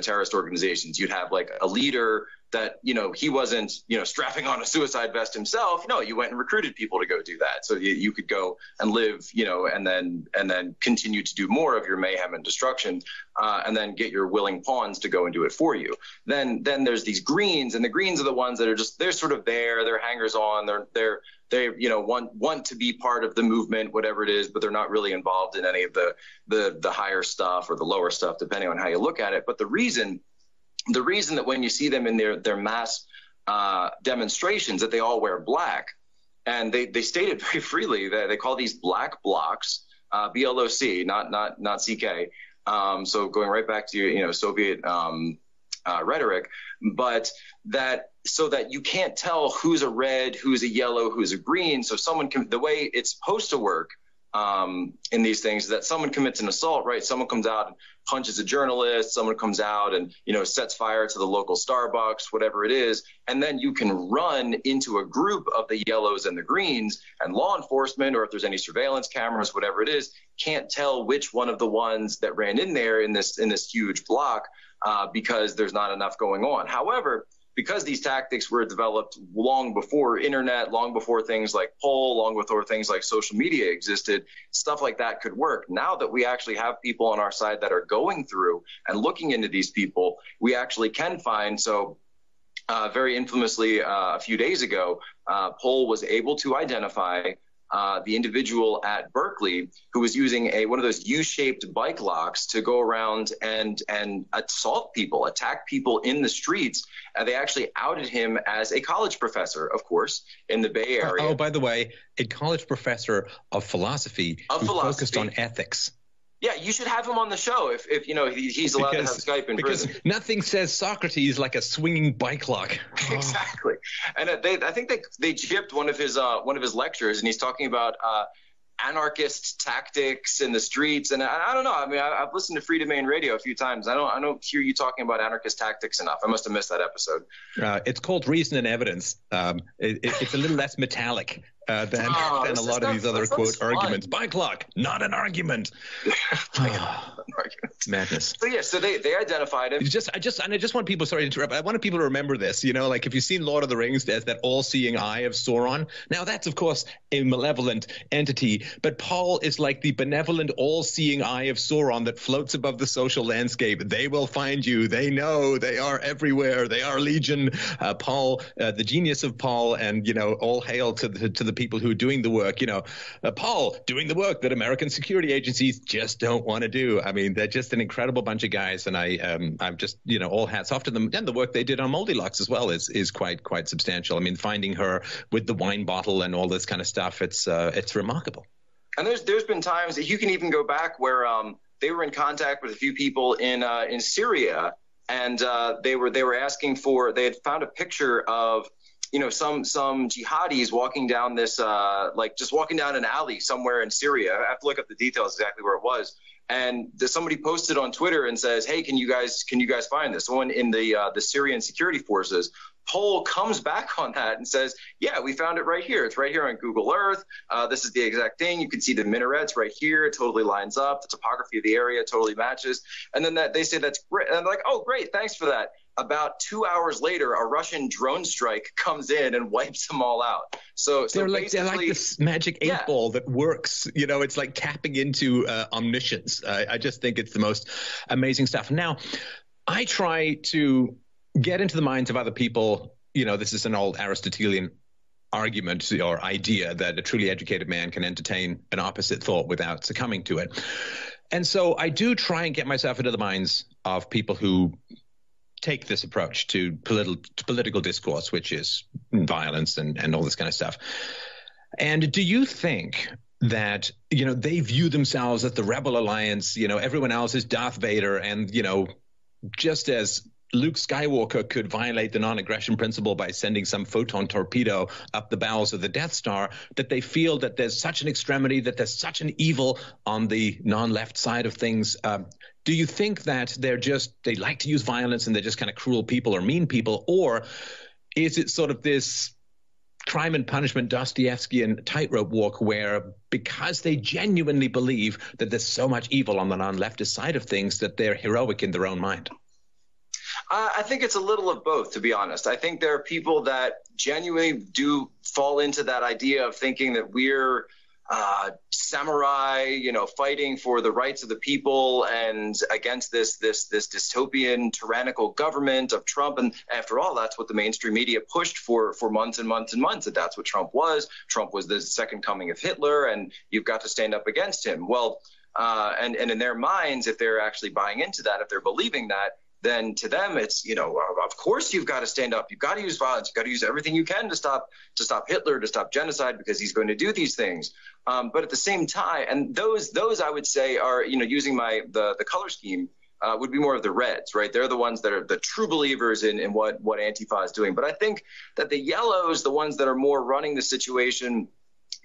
terrorist organizations. You'd have like a leader that, he wasn't, strapping on a suicide vest himself. No, you went and recruited people to go do that. So you could go and live, and then continue to do more of your mayhem and destruction, and then get your willing pawns to go and do it for you. Then there's these greens, and the greens are the ones that are just, they're sort of there, they're hangers on, they want to be part of the movement, whatever it is, but they're not really involved in any of the higher stuff or the lower stuff, depending on how you look at it. But the reason that when you see them in their mass demonstrations, that they all wear black, and they stated very freely that they call these black blocs, BLOC, not CK. So going right back to Soviet rhetoric, but so that you can't tell who's a red, who's a yellow, who's a green. So the way it's supposed to work in these things is that someone commits an assault, right? Someone comes out and punches a journalist, someone comes out and, sets fire to the local Starbucks, whatever it is. And then you can run into a group of the yellows and the greens, and law enforcement, or if there's any surveillance cameras, whatever it is, can't tell which one of the ones that ran in there in this huge block, because there's not enough going on. However, because these tactics were developed long before internet, long before things like poll, long before things like social media existed, stuff like that could work. Now that we actually have people on our side that are going through and looking into these people, we actually can find. So very infamously, a few days ago, poll was able to identify the individual at Berkeley who was using one of those U-shaped bike locks to go around and assault people, attack people in the streets. They actually outed him as a college professor, of course, in the Bay Area. Oh, by the way, a college professor of philosophy who focused on ethics. Yeah, you should have him on the show if he's allowed to have Skype in prison. Because nothing says Socrates like a swinging bike lock. Exactly. And I think they gypped one of his lectures, and he's talking about anarchist tactics in the streets. And I don't know. I mean, I've listened to Free Domain Radio a few times. I don't hear you talking about anarchist tactics enough. I must have missed that episode. It's called Reason and Evidence. It's a little less metallic than a lot of these other quote arguments. Bike lock, not an argument. Madness. So they identified him. I just want people. Sorry to interrupt. I wanted people to remember this. Like if you've seen Lord of the Rings, there's that all-seeing eye of Sauron. Now that's of course a malevolent entity, but Paul is like the benevolent, all-seeing eye of Sauron that floats above the social landscape. They will find you. They know. They are everywhere. They are legion. Paul, the genius of Paul, and all hail to the people who are doing the work. Paul doing the work that American security agencies just don't want to do. I mean, they're just an incredible bunch of guys, and I'm just all hats off to them. And the work they did on Moldy Locks as well is quite substantial. I mean, finding her with the wine bottle and all this kind of stuff, it's remarkable. And there's been times that you can even go back where they were in contact with a few people in Syria, and they were asking for. They had found a picture of some jihadis walking down this just walking down an alley somewhere in Syria. I have to look up the details exactly where it was. And somebody posted on Twitter and says, "Hey, can you guys find this?" Someone in the Syrian security forces. Poll comes back on that and says, "Yeah, we found it right here. It's right here on Google Earth. This is the exact thing. You can see the minarets right here. It totally lines up. The topography of the area totally matches." And then they say that's great. And I'm like, "Oh, great, thanks for that." about 2 hours later, a Russian drone strike comes in and wipes them all out. So they're like this magic 8-ball that works. You know, it's like tapping into omniscience. I just think it's the most amazing stuff. Now, I try to get into the minds of other people. You know, this is an old Aristotelian argument or idea that a truly educated man can entertain an opposite thought without succumbing to it. And so I do try and get myself into the minds of people who take this approach to political discourse, which is violence and all this kind of stuff. And do you think that, you know, they view themselves as the Rebel Alliance, you know, everyone else is Darth Vader, and, you know, just as Luke Skywalker could violate the non-aggression principle by sending some photon torpedo up the bowels of the Death Star, that they feel that there's such an extremity, that there's such an evil on the non-left side of things? Do you think that they like to use violence and they're just kind of cruel people or mean people? Or is it sort of this crime and punishment Dostoevskian tightrope walk where, because they genuinely believe that there's so much evil on the non-leftist side of things, that they're heroic in their own mind? I think it's a little of both, to be honest. I think there are people that genuinely do fall into that idea of thinking that we're samurai, you know, fighting for the rights of the people and against this dystopian tyrannical government of Trump. And after all, that's what the mainstream media pushed for months and months and months, that that's what Trump was. Trump was the second coming of Hitler, and you've got to stand up against him. Well, and in their minds, if they're actually buying into that, if they're believing that, then to them it's, you know, of course you've got to stand up. You've got to use violence. You've got to use everything you can to stop Hitler, to stop genocide, because he's going to do these things. But at the same time, and those I would say are, you know, using the color scheme would be more of the reds, right? They're the ones that are the true believers in what Antifa is doing. But I think that the yellows, the ones that are more running the situation,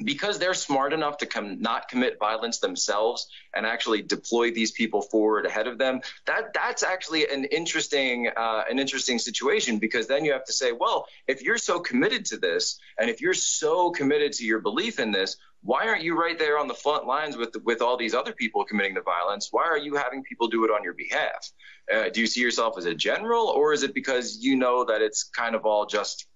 because they're smart enough to not commit violence themselves and actually deploy these people forward ahead of them, that's actually an interesting situation, because then you have to say, well, if you're so committed to this and if you're so committed to your belief in this, why aren't you right there on the front lines with all these other people committing the violence? Why are you having people do it on your behalf? Do you see yourself as a general, or is it because you know that it's kind of all just,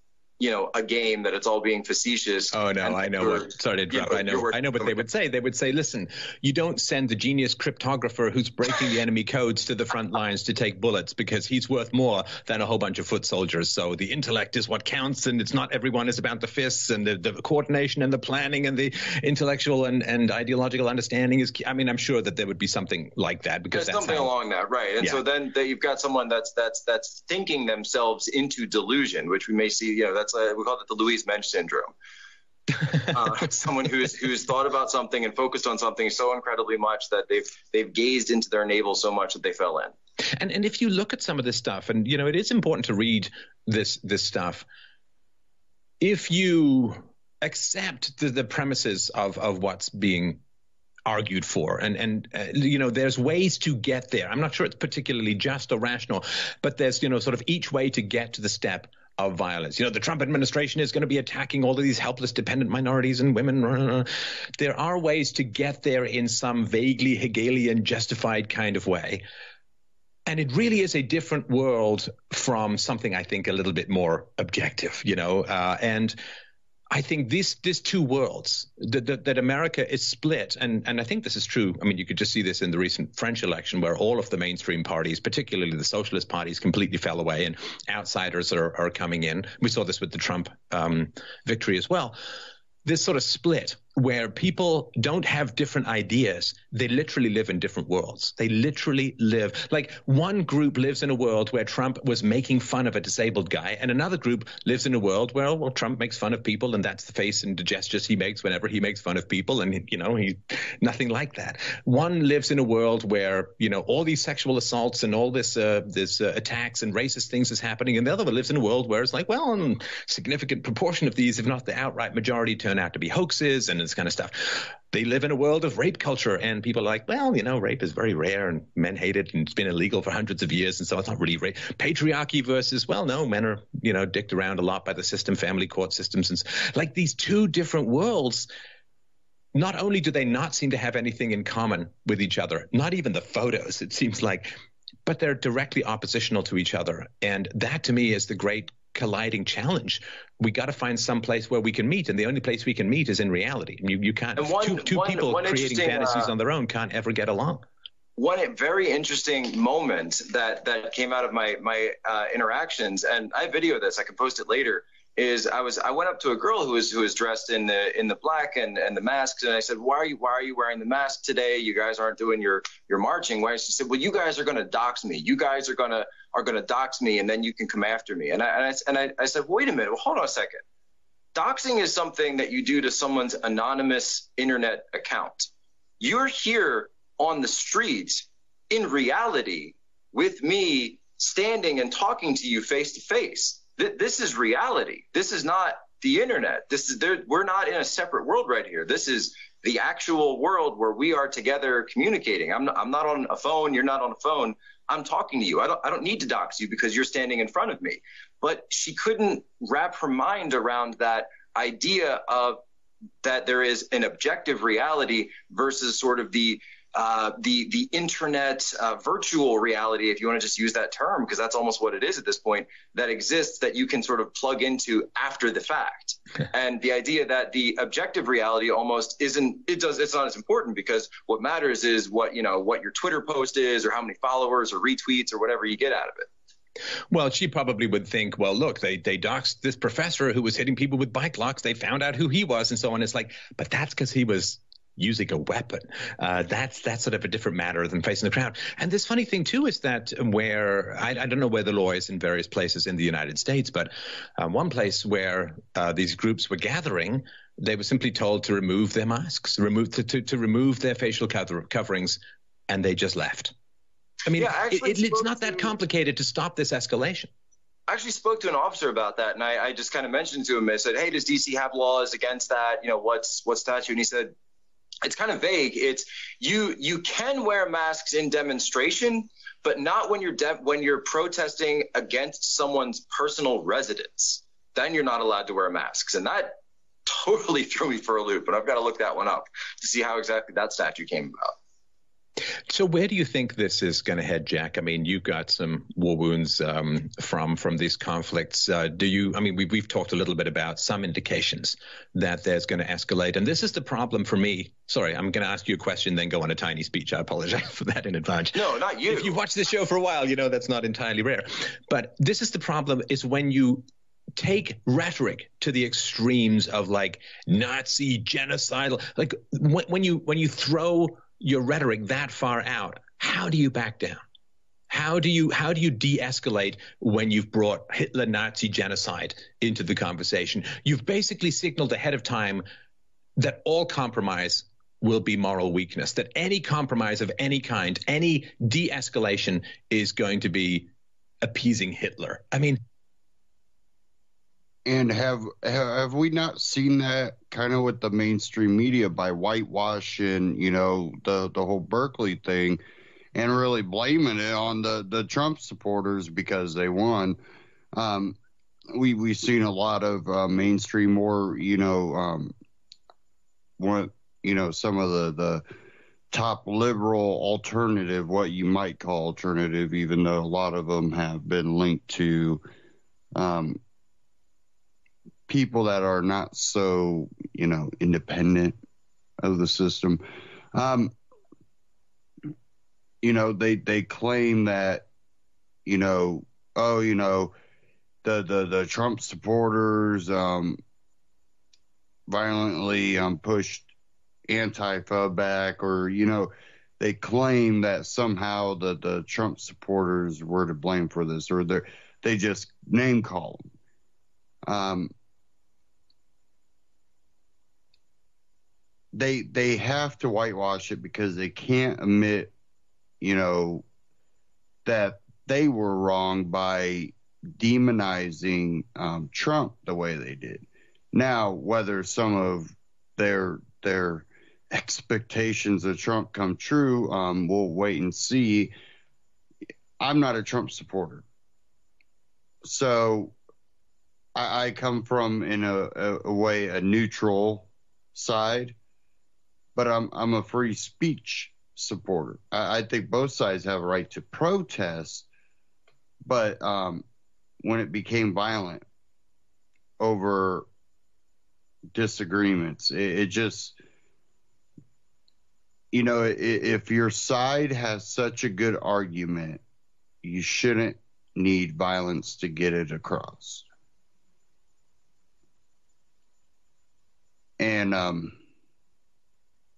you know, a game, that it's all being facetious? Oh, no, I know what. Sorry to interrupt. I know what they would say. They would say, listen, you don't send the genius cryptographer who's breaking the enemy codes to the front lines to take bullets, because he's worth more than a whole bunch of foot soldiers. So the intellect is what counts, and it's not everyone is about the fists, and the coordination and the planning and the intellectual and ideological understanding is. I mean, I'm sure that there would be something like that, because that's something along that, right? And so then you've got someone that's thinking themselves into delusion, which we may see. You know, that's we call it the Louise Mensch syndrome. Someone who's thought about something and focused on something so incredibly much that they've gazed into their navel so much that they fell in. And if you look at some of this stuff, and you know, it is important to read this stuff. If you accept the premises of what's being argued for, and you know, there's ways to get there. I'm not sure it's particularly just or rational, but there's, you know, sort of each way to get to the step of violence. You know, the Trump administration is going to be attacking all of these helpless dependent minorities and women. There are ways to get there in some vaguely Hegelian justified kind of way. And it really is a different world from something, I think, a little bit more objective, you know, and I think these two worlds, that America is split, and I think this is true. I mean, you could just see this in the recent French election, where all of the mainstream parties, particularly the socialist parties, completely fell away, and outsiders are coming in. We saw this with the Trump victory as well. This sort of split where people don't have different ideas. They literally live in different worlds. They literally live, like, one group lives in a world where Trump was making fun of a disabled guy, and another group lives in a world where, well, Trump makes fun of people, and that's the face and the gestures he makes whenever he makes fun of people, and, you know, he's nothing like that. One lives in a world where, you know, all these sexual assaults and all this attacks and racist things is happening, and the other one lives in a world where it's like, well, a significant proportion of these, if not the outright majority, turn out to be hoaxes and this kind of stuff. They live in a world of rape culture, and people are like, well, you know, rape is very rare and men hate it and it's been illegal for hundreds of years, and so it's not really rape. Patriarchy versus, well, no, men are, you know, dicked around a lot by the system, family court systems, and like these two different worlds. Not only do they not seem to have anything in common with each other, not even the photos, it seems like, but they're directly oppositional to each other. And that, to me, is the great colliding challenge. We got to find some place where we can meet, and the only place we can meet is in reality. You can't. Two people creating fantasies on their own can't ever get along. One very interesting moment that came out of my interactions, and I video this, I can post it later, is I went up to a girl who was dressed in the black and the masks, and I said, why are you wearing the mask today? You guys aren't doing your marching. Why? She said, well, you guys are going to dox me. You guys are going to dox me, and then you can come after me. And I said, wait a minute, well, hold on a second. Doxing is something that you do to someone's anonymous internet account. You're here on the street in reality with me standing and talking to you face to face. This is reality. This is not the internet. We're not in a separate world right here. This is the actual world where we are together communicating. I'm not on a phone. You're not on a phone. I'm talking to you. I don't need to dox you because you're standing in front of me. But she couldn't wrap her mind around that idea of that there is an objective reality versus sort of the internet virtual reality, if you want to just use that term, because that's almost what it is at this point, that exists that you can sort of plug into after the fact. And the idea that the objective reality almost it's not as important, because what matters is what your Twitter post is, or how many followers or retweets or whatever you get out of it. Well, she probably would think, well, look, they doxed this professor who was hitting people with bike locks. They found out who he was and so on. It's like, but that's because he was using a weapon. That's sort of a different matter than facing the crowd. And this funny thing, too, is that where I don't know where the law is in various places in the United States, but one place where these groups were gathering, they were simply told to remove their masks, to remove their facial coverings, and they just left. I mean, it's not that complicated to stop this escalation. I actually spoke to an officer about that, and I just kind of mentioned to him, I said, hey, does DC have laws against that? What statute? And he said, it's kind of vague. It's you can wear masks in demonstration, but not when you're protesting against someone's personal residence. Then you're not allowed to wear masks. And that totally threw me for a loop, but I've got to look that one up to see how exactly that statute came about. So where do you think this is going to head, Jack? I mean, you've got some war wounds from these conflicts. We've talked a little bit about some indications that there's going to escalate. And this is the problem for me. Sorry, I'm going to ask you a question, then go on a tiny speech. I apologize for that in advance. No, not you. If you've watched the show for a while, you know that's not entirely rare. But this is the problem, is when you take rhetoric to the extremes of like Nazi, genocidal, like when you throw your rhetoric that far out, how do you back down? How do you de-escalate when you've brought Hitler, Nazi, genocide into the conversation? You've basically signaled ahead of time that all compromise will be moral weakness, that any compromise of any kind, any de-escalation is going to be appeasing Hitler. I mean, and have we not seen that kind of with the mainstream media by whitewashing, the whole Berkeley thing, and really blaming it on the Trump supporters because they won? We've seen a lot of mainstream, more some of the top liberal alternative, what you might call alternative, even though a lot of them have been linked to people that are not so, independent of the system. They claim that, the Trump supporters violently pushed Antifa back, or, they claim that somehow the Trump supporters were to blame for this, or they just name call them. They have to whitewash it because they can't admit, that they were wrong by demonizing Trump the way they did. Now, whether some of their expectations of Trump come true, we'll wait and see. I'm not a Trump supporter, so I come from, in a way, a neutral side. But I'm a free speech supporter. I think both sides have a right to protest, but when it became violent over disagreements, it just, you know, if your side has such a good argument, you shouldn't need violence to get it across. And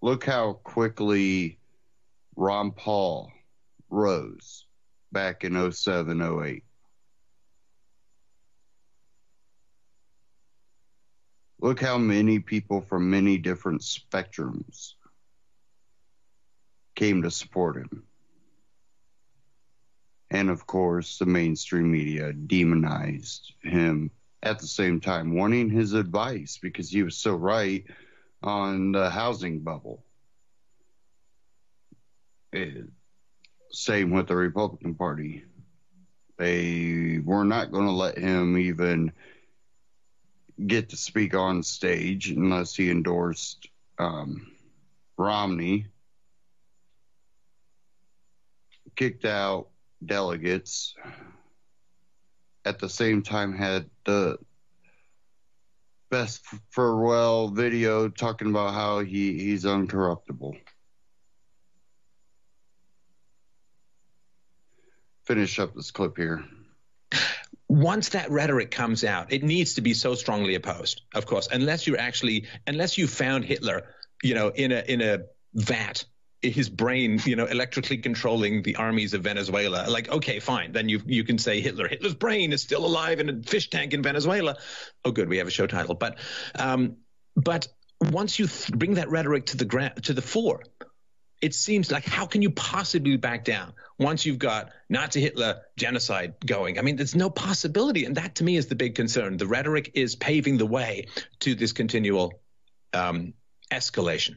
look how quickly Ron Paul rose back in 07, 08. Look how many people from many different spectrums came to support him. And of course, the mainstream media demonized him at the same time, wanting his advice because he was so right on the housing bubble. Same with the Republican Party. They were not going to let him even get to speak on stage unless he endorsed Romney. Kicked out delegates. At the same time, had the best farewell video talking about how he's uncorruptible. Finish up this clip here. Once that rhetoric comes out, it needs to be so strongly opposed, of course, unless you found Hitler, you know, in a vat, his brain, you know, electrically controlling the armies of Venezuela. Like, okay, fine. Then you can say Hitler's brain is still alive in a fish tank in Venezuela. Oh, good. We have a show title. But once you bring that rhetoric to the fore, it seems like, how can you possibly back down once you've got Nazi Hitler genocide going? I mean, there's no possibility. And that, to me, is the big concern. The rhetoric is paving the way to this continual escalation.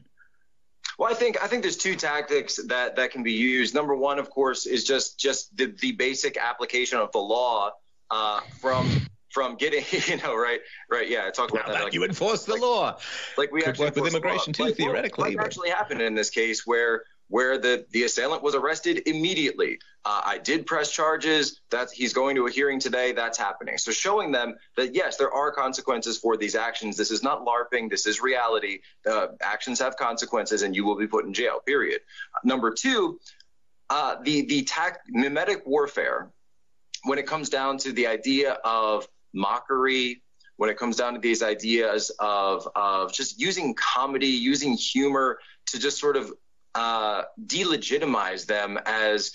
Well, I think there's two tactics that can be used. Number one, of course, is just the basic application of the law from getting, you know, right. Yeah, I talk about that. Like you enforce the law. Like we could actually work with immigration too, theoretically. What actually happened in this case where the assailant was arrested immediately. I did press charges. That he's going to a hearing today. That's happening. So showing them that, yes, there are consequences for these actions. This is not LARPing. This is reality. Actions have consequences, and you will be put in jail, period. Number two, mimetic warfare, when it comes down to the idea of mockery, when it comes down to these ideas of just using comedy, using humor to just sort of delegitimize them as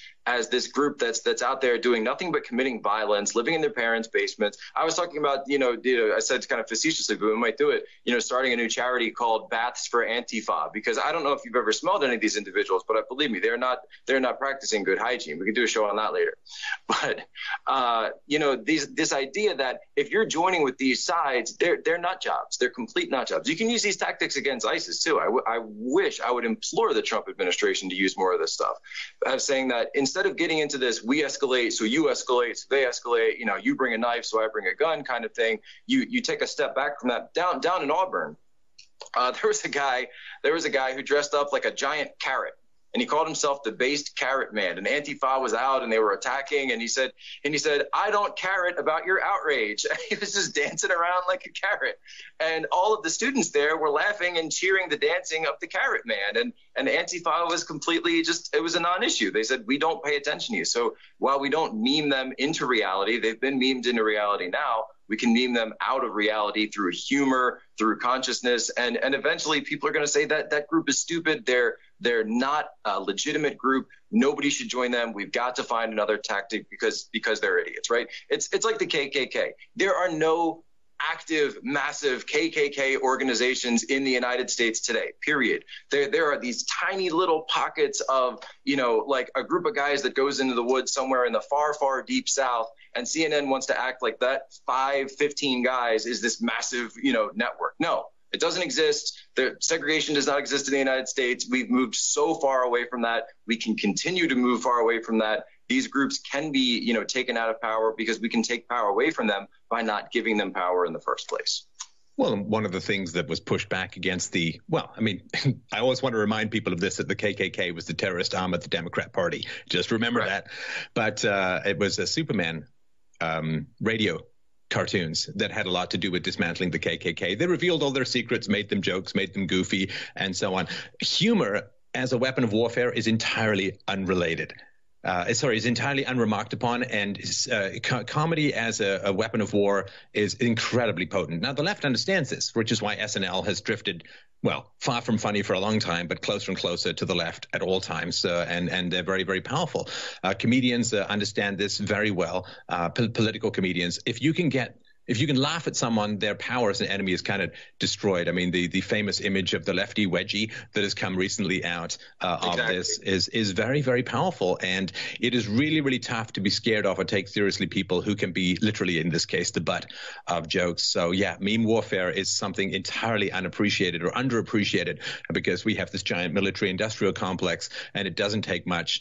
this group that's out there doing nothing but committing violence, living in their parents' basements. I was talking about, I said kind of facetiously, but we might do it, starting a new charity called Baths for Antifa, because I don't know if you've ever smelled any of these individuals, but believe me, they're not practicing good hygiene. We can do a show on that later. But, this idea that if you're joining with these sides, they're nut jobs. They're complete nut jobs. You can use these tactics against ISIS too. I would implore the Trump administration to use more of this stuff, saying that instead of getting into this, we escalate, so you escalate, so they escalate, you bring a knife, so I bring a gun kind of thing. You take a step back from that. Down in Auburn, there was a guy who dressed up like a giant carrot, and he called himself the based carrot man. And Antifa was out and they were attacking, and he said, I don't carrot about your outrage. And he was just dancing around like a carrot. And all of the students there were laughing and cheering the dancing of the carrot man. And Antifa was completely it was a non-issue. They said, we don't pay attention to you. So while we don't meme them into reality, they've been memed into reality now. We can meme them out of reality through humor, through consciousness, and eventually people are going to say that group is stupid. They're not a legitimate group. Nobody should join them. We've got to find another tactic because they're idiots, right? It's like the KKK. There are no active, massive KKK organizations in the United States today, period. There are these tiny little pockets of, like a group of guys that goes into the woods somewhere in the far, far deep South, and CNN wants to act like that 15 guys is this massive, network. No, it doesn't exist. The segregation does not exist in the United States. We've moved so far away from that. We can continue to move far away from that. These groups can be, taken out of power because we can take power away from them by not giving them power in the first place. Well, one of the things that was pushed back against I always want to remind people of this, that the KKK was the terrorist arm of the Democrat Party. Just remember that. But it was a Superman radio cartoons that had a lot to do with dismantling the KKK. They revealed all their secrets, made them jokes, made them goofy, and so on. Humor as a weapon of warfare is entirely unrelated. Is entirely unremarked upon, and comedy as a weapon of war is incredibly potent. Now, the left understands this, which is why SNL has drifted, far from funny for a long time, but closer and closer to the left at all times, and they're very, very powerful. Comedians understand this very well, political comedians. If you can laugh at someone, their power as an enemy is kind of destroyed. I mean, the famous image of the lefty wedgie that has come recently out of this is very, very powerful. And it is really, really tough to be scared of or take seriously people who can be literally, in this case, the butt of jokes. So, yeah, meme warfare is something entirely unappreciated or underappreciated because we have this giant military industrial complex, and it doesn't take much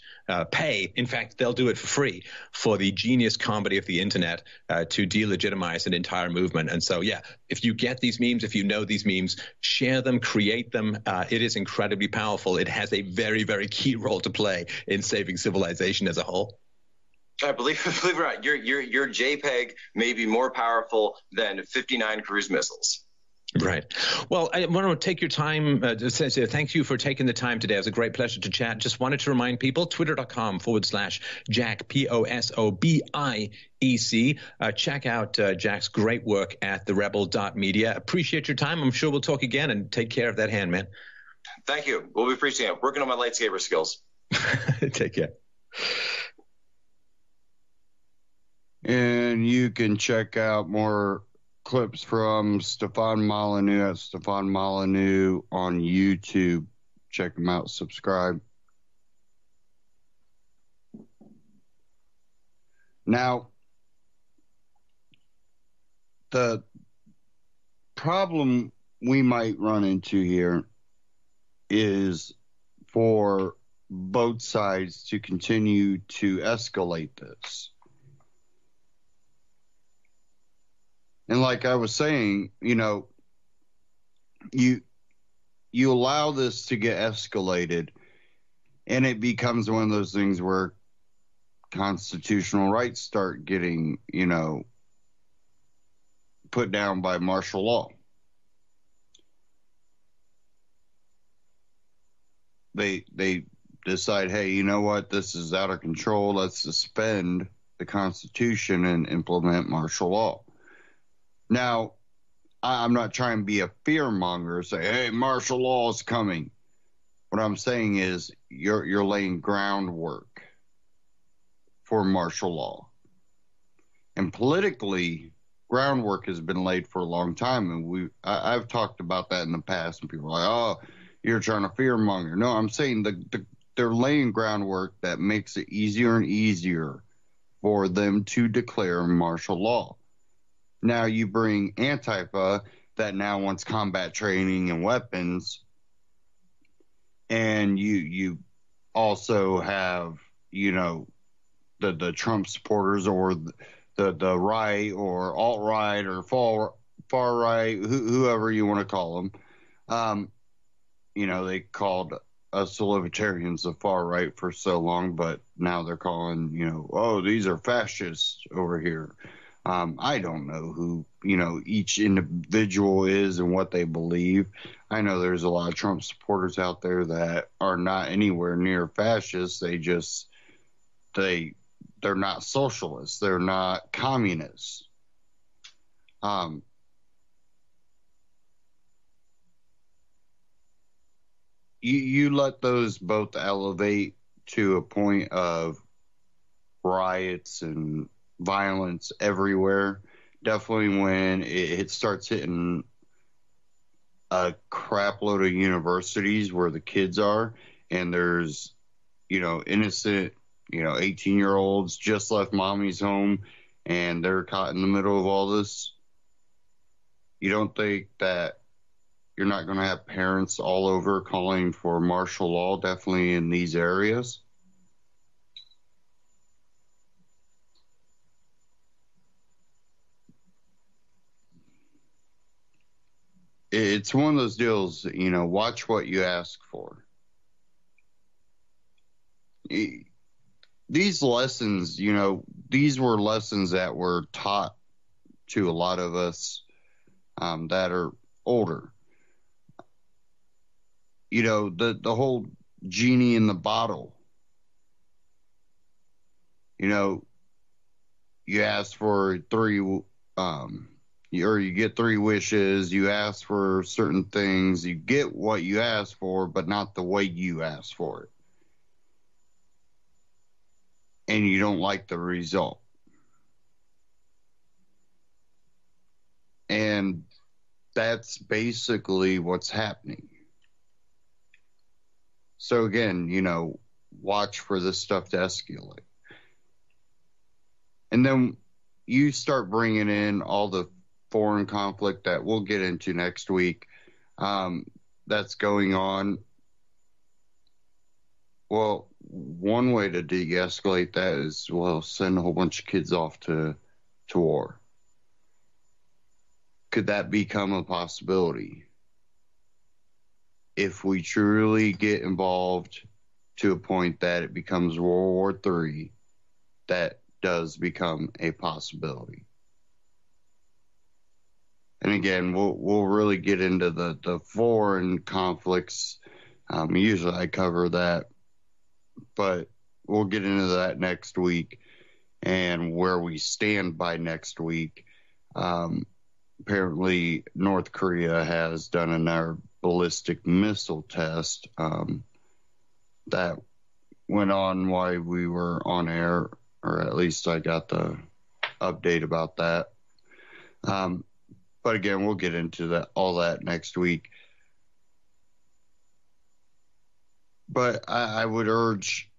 pay. In fact, they'll do it for free for the genius comedy of the internet to delegitimize an entire movement. And so, yeah, if you get these memes, if you know these memes, share them, create them. It is incredibly powerful. It has a very, very key role to play in saving civilization as a whole. I believe it or not, your JPEG may be more powerful than 59 cruise missiles. Right. Well, I want to take your time. Thank you for taking the time today. It was a great pleasure to chat. Just wanted to remind people, twitter.com/Jack, POSOBIEC. Check out Jack's great work at therebel.media. Appreciate your time. I'm sure we'll talk again, and take care of that hand, man. Thank you. We'll be appreciating it. Working on my lightsaber skills. Take care. And you can check out more clips from Stefan Molyneux at Stefan Molyneux on YouTube. Check him out. Subscribe. Now, the problem we might run into here is for both sides to continue to escalate this. And like I was saying, you allow this to get escalated, and it becomes one of those things where constitutional rights start getting, put down by martial law. They decide, hey, you know what? This is out of control. Let's suspend the Constitution and implement martial law. Now, I'm not trying to be a fear monger, say, hey, martial law is coming. What I'm saying is you're laying groundwork for martial law. And politically, groundwork has been laid for a long time. And I've talked about that in the past, and people are like, oh, you're trying to fear monger. No, I'm saying they're laying groundwork that makes it easier and easier for them to declare martial law. Now you bring Antifa that now wants combat training and weapons, and you also have, the Trump supporters or the right or alt-right or far right, whoever you want to call them. They called us the libertarians the far right for so long, but now they're calling, oh, these are fascists over here. I don't know who, each individual is and what they believe. I know there's a lot of Trump supporters out there that are not anywhere near fascists. They're not socialists. They're not communists. You let those both elevate to a point of riots and violence everywhere. Definitely when it starts hitting a crap load of universities where the kids are, and there's, innocent, 18-year-olds just left mommy's home, and they're caught in the middle of all this. You don't think that you're not going to have parents all over calling for martial law, definitely in these areas? it's one of those deals, watch what you ask for. These lessons, these were lessons that were taught to a lot of us that are older. The whole genie in the bottle. You ask for you get 3 wishes, you ask for certain things, you get what you ask for, but not the way you ask for it. And you don't like the result. And that's basically what's happening. So again, watch for this stuff to escalate. And then you start bringing in all the foreign conflict that we'll get into next week that's going on. Well, one way to de-escalate that is, send a whole bunch of kids off to war. Could that become a possibility? If we truly get involved to a point that it becomes World War III, that does become a possibility. And again, we'll really get into the foreign conflicts. Usually I cover that, but we'll get into that next week and where we stand by next week. Apparently, North Korea has done another ballistic missile test that went on while we were on air, or at least I got the update about that. But again, we'll get into all that next week. But I would urge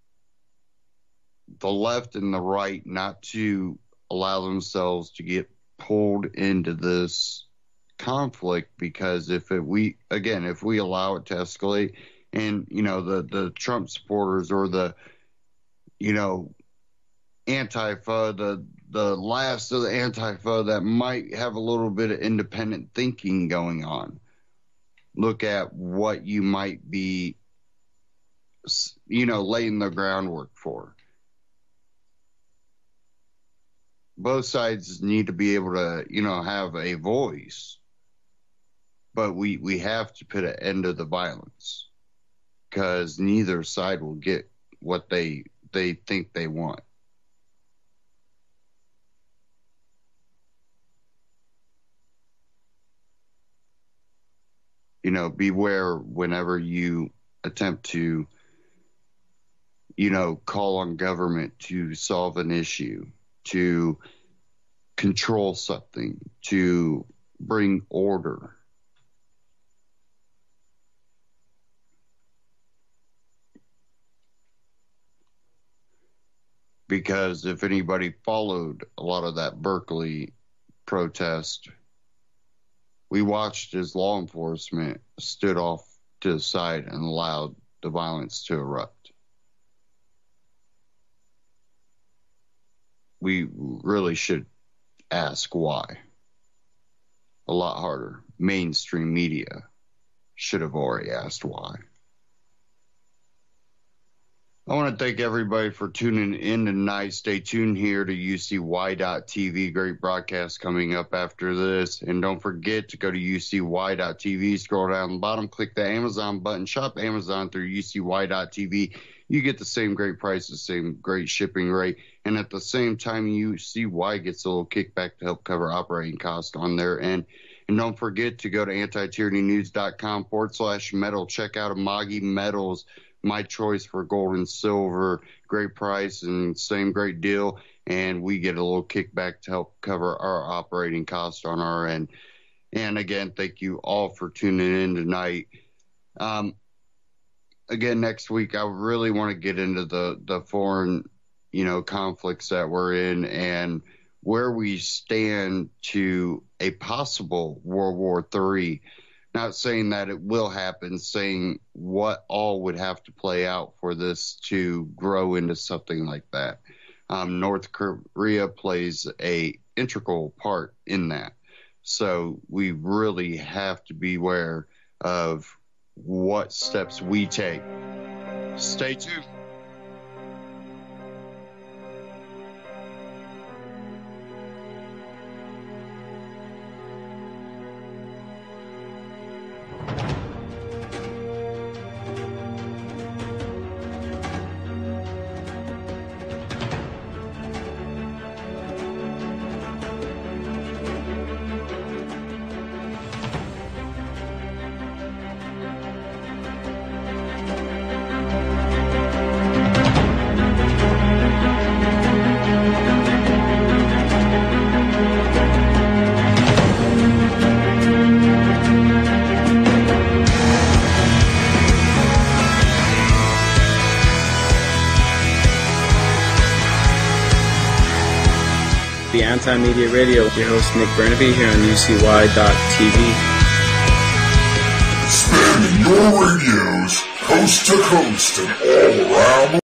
the left and the right not to allow themselves to get pulled into this conflict, because if we allow it to escalate, and the Trump supporters or the Antifa, the last of the Antifa that might have a little bit of independent thinking going on, look at what you might be laying the groundwork for. Both sides need to be able to, have a voice, but we have to put an end to the violence, because neither side will get what they think they want. Beware whenever you attempt to, call on government to solve an issue, to control something, to bring order. Because if anybody followed a lot of that Berkeley protest, we watched as law enforcement stood off to the side and allowed the violence to erupt. We really should ask why. A lot harder. Mainstream media should have already asked why. I want to thank everybody for tuning in tonight. Stay tuned here to UCY.TV. Great broadcast coming up after this. And don't forget to go to UCY.TV. Scroll down the bottom, click the Amazon button, shop Amazon through UCY.TV. You get the same great price, the same great shipping rate. And at the same time, UCY gets a little kickback to help cover operating costs on their end. And don't forget to go to antityrannynews.com/metal. Check out Amagi Metals. My choice for gold and silver. Great price and same great deal. And we get a little kickback to help cover our operating costs on our end. And again, thank you all for tuning in tonight. Again, next week, I really want to get into the foreign, conflicts that we're in and where we stand to a possible World War III. Not saying that it will happen, saying what all would have to play out for this to grow into something like that. North Korea plays a integral part in that. So we really have to beware of what steps we take. Stay tuned. The Anti-Media Radio, your host Nick Burnaby here on UCY.TV. Spanning your radios, coast to coast and all around the